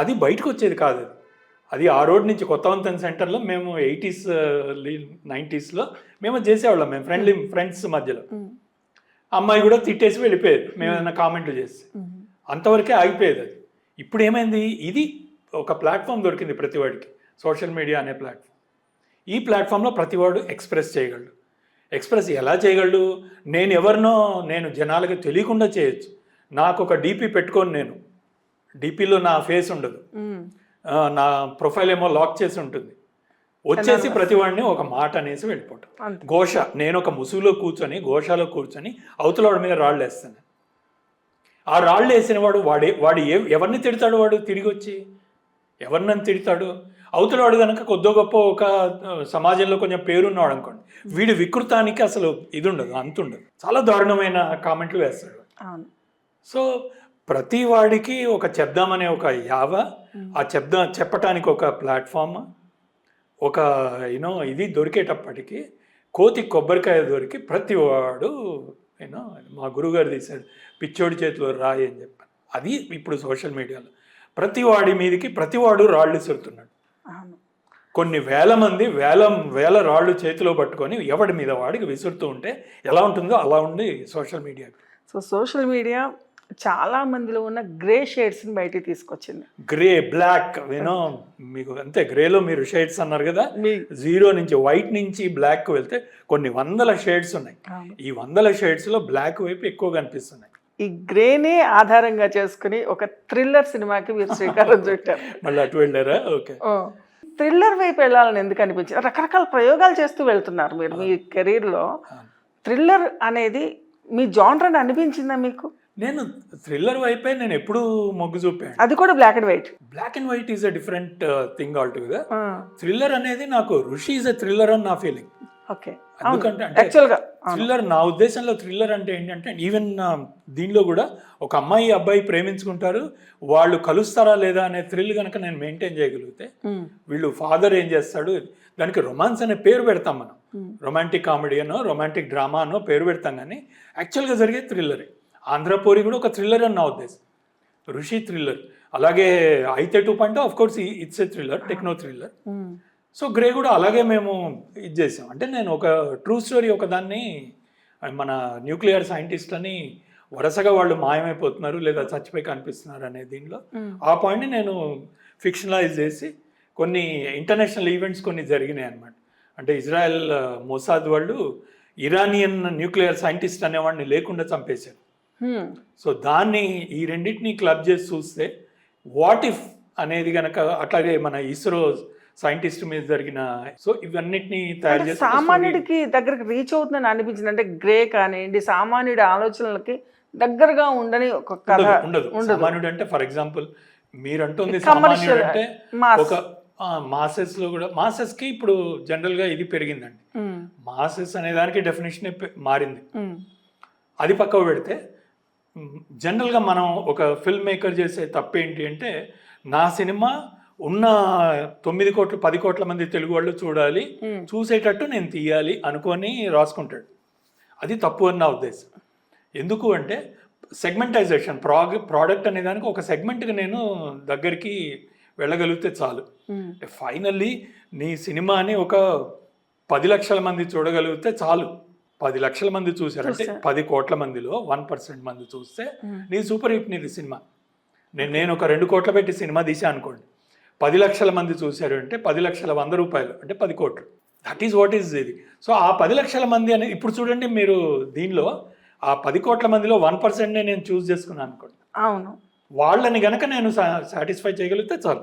[SPEAKER 2] అది బయటకు వచ్చేది కాదు. అది ఆ రోడ్ నుంచి కొత్తవంతెన సెంటర్లో మేము 80s 90sలో మేము చేసేవాళ్ళం. మేము ఫ్రెండ్స్ మధ్యలో అమ్మాయి కూడా తిట్టేసి వెళ్ళిపోయేది మేము ఏదైనా కామెంట్లు చేస్తే. అంతవరకే ఆగిపోయేది అది. ఇప్పుడు ఏమైంది, ఇది ఒక ప్లాట్ఫామ్ దొరికింది ప్రతివాడికి, సోషల్ మీడియా అనే ప్లాట్ఫామ్. ఈ ప్లాట్ఫామ్లో ప్రతివాడు ఎక్స్ప్రెస్ చేయగలడు. ఎక్స్ప్రెస్ ఎలా చేయగలడు? నేను ఎవరినో నేను జనాలకి తెలియకుండా చేయొచ్చు. నాకు ఒక డీపీ పెట్టుకొని, నేను డీపీలో నా ఫేస్ ఉండదు, నా ప్రొఫైల్ ఏమో లాక్ చేసి ఉంటుంది. వచ్చేసి ప్రతివాడిని ఒక మాట అనేసి వెళ్ళిపోవటం. ఘోష, నేను ఒక ముసుగులో కూర్చొని ఘోషలో కూర్చొని అవతల వాడి మీద రాళ్ళు వేస్తాను. ఆ రాళ్ళు వేసిన వాడు ఎవరిని తిడతాడు? వాడు తిరిగి వచ్చి ఎవరినని తిడతాడు? అవతలవాడు కనుక కొద్దో గొప్ప ఒక సమాజంలో కొంచెం పేరున్నాడు అనుకోండి, వీడి వికృతానికి అసలు ఇది ఉండదు, అంతుండదు. చాలా దారుణమైన కామెంట్లు వేస్తాడు. సో ప్రతి వాడికి ఒక చెప్దామనే ఒక యావ, ఆ చెప్పటానికి ఒక ప్లాట్ఫామ్, ఒక ఇది దొరికేటప్పటికి కోతి కొబ్బరికాయ దొరికి ప్రతి వాడు మా గురుగారు తీశాడు పిచ్చోడి చేతిలో రాయి అని చెప్పాను. అది ఇప్పుడు సోషల్ మీడియాలో ప్రతి వాడి మీదకి ప్రతివాడు రాళ్ళు విసురుతున్నాడు. కొన్ని వేల మంది వేల రాళ్ళు చేతిలో పట్టుకొని ఎవడి మీద వాడికి విసురుతూ ఉంటే ఎలా ఉంటుందో అలా ఉంది social media.
[SPEAKER 1] So social media చాలా మందిలో ఉన్న గ్రే షేడ్స్ని బయటికి తీసుకొచ్చింది.
[SPEAKER 2] గ్రే, బ్లాక్, మీకు అంతే. గ్రేలో మీరు షేడ్స్ అన్నారు కదా, 0 నుంచి వైట్ నుంచి బ్లాక్ వెళ్తే కొన్ని 100 షేడ్స్ ఉన్నాయి. ఈ 100 షేడ్స్లో బ్లాక్ వైపు ఎక్కువ కనిపిస్తున్నాయి.
[SPEAKER 1] ఈ గ్రేనే ఆధారంగా చేసుకుని ఒక థ్రిల్లర్ సినిమాకి మీరు శ్రీకారం చుట్టారు.
[SPEAKER 2] మళ్ళీ అటు వెళ్ళారా? ఓకే.
[SPEAKER 1] థ్రిల్లర్ వైపు వెళ్ళాలని ఎందుకు అనిపించింది? రకరకాల ప్రయోగాలు చేస్తూ వెళ్తున్నారు మీరు మీ కెరీర్లో. థ్రిల్లర్ అనేది మీ జానర్ అని అనిపించిందా మీకు?
[SPEAKER 2] నేను థ్రిల్లర్ వైపే నేను ఎప్పుడు మొగ్గు చూపాను.
[SPEAKER 1] అది కూడా black and white.
[SPEAKER 2] Black and white is a different thing all together. Thriller అనేది నాకు ఋషి ఈజ్ అ థ్రిల్లర్ అని నా ఫీలింగ్.
[SPEAKER 1] ఓకే.
[SPEAKER 2] ఎందుకంటే యాక్చువల్గా థ్రిల్లర్, నా ఉద్దేశంలో థ్రిల్లర్ అంటే ఏంటంటే ఈవెన్ దీనిలో కూడా ఒక అమ్మాయి అబ్బాయి ప్రేమించుకుంటారు, వాళ్ళు కలుస్తారా లేదా అనే థ్రిల్ కనుక నేను మెయింటైన్ చేయగలిగితే, వీళ్ళు ఫాదర్ ఏం చేస్తాడు, దానికి రొమాన్స్ అనే పేరు పెడతాం మనం, రొమాంటిక్ కామెడీ అనో రొమాంటిక్ డ్రామా అనో పేరు పెడతాం, కానీ యాక్చువల్గా జరిగే థ్రిల్లరే. ఆంధ్రపోరి కూడా ఒక థ్రిల్లర్ అని నా ఉద్దేశం, ఋషి థ్రిల్లర్. అలాగే అయితే 2.0 of course it's a thriller, techno thriller. So grey కూడా అలాగే మేము ఇది చేసాం. అంటే నేను ఒక ట్రూ స్టోరీ ఒకదాన్ని, మన న్యూక్లియర్ సైంటిస్ట్లని వరుసగా వాళ్ళు మాయమైపోతున్నారు లేదా చచ్చిపోయి కనిపిస్తున్నారు అనే దీనిలో ఆ పాయింట్ని నేను ఫిక్షనలైజ్ చేసి కొన్ని ఇంటర్నేషనల్ ఈవెంట్స్ కొన్ని జరిగినాయి అనమాట. అంటే ఇజ్రాయెల్ మొసాద్ వాళ్ళు ఇరానియన్ న్యూక్లియర్ సైంటిస్ట్ అనేవాడిని లేకుండా చంపేశారు. సో దాన్ని ఈ రెండింటిని క్లబ్ చేసి చూస్తే వాట్ ఇఫ్ అనేది కనుక, అట్లాగే మన ఇస్రో సైంటిస్ట్ మీద జరిగిన, సో ఇవన్నిటిని తయారు చేసి
[SPEAKER 1] సామాన్యుడికి దగ్గరకు రీచ్ అవుతుందని అనిపించింది. అంటే గ్రే కానివ్వండి సామాన్యుడి ఆలోచనలకి దగ్గరగా ఉండని ఒక కథ
[SPEAKER 2] ఉండదు. సామాన్యుడు అంటే ఫర్ ఎగ్జాంపుల్ మీరు అంటుంది సామాన్యుడు అంటే ఒక మాసెస్ లో కూడా, మాసెస్ కి ఇప్పుడు జనరల్ గా ఇది పెరిగిందండి. మాసెస్ అనే దానికి డెఫినేషన్ మారింది. అది పక్కకు పెడితే జనరల్గా మనం ఒక ఫిల్మ్ మేకర్ చేసే తప్పేంటి అంటే, నా సినిమా ఉన్న 9 కోట్ల 10 కోట్ల మంది తెలుగు వాళ్ళు చూడాలి, చూసేటట్టు నేను తీయాలి అనుకొని రాసుకుంటాడు. అది తప్పు అని నా ఉద్దేశం. ఎందుకు అంటే సెగ్మెంటైజేషన్, ప్రోడక్ట్ అనే దానికి ఒక సెగ్మెంట్కి నేను దగ్గరికి వెళ్ళగలిగితే చాలు. ఫైనల్లీ నీ సినిమాని ఒక 10 లక్షల మంది చూడగలిగితే చాలు. 10 లక్షల మంది చూసారంటే 10 కోట్ల మందిలో 1% మంది చూస్తే నీ సూపర్ హిట్ నీది సినిమా. నేను ఒక 2 కోట్ల పెట్టి సినిమా తీసా అనుకోండి, 10 లక్షల మంది చూశారు అంటే 10 లక్షల 100 రూపాయలు అంటే 10 కోట్లు. దట్ ఈస్ వాట్ ఈస్ ఇది. సో ఆ 10 లక్షల మంది అనేది ఇప్పుడు చూడండి, మీరు దీనిలో ఆ 10 కోట్ల మందిలో 1%నే నేను చూస్ చేసుకున్నాను అనుకోండి,
[SPEAKER 1] అవును,
[SPEAKER 2] వాళ్ళని గనక నేను సాటిస్ఫై చేయగలిగితే చాలు.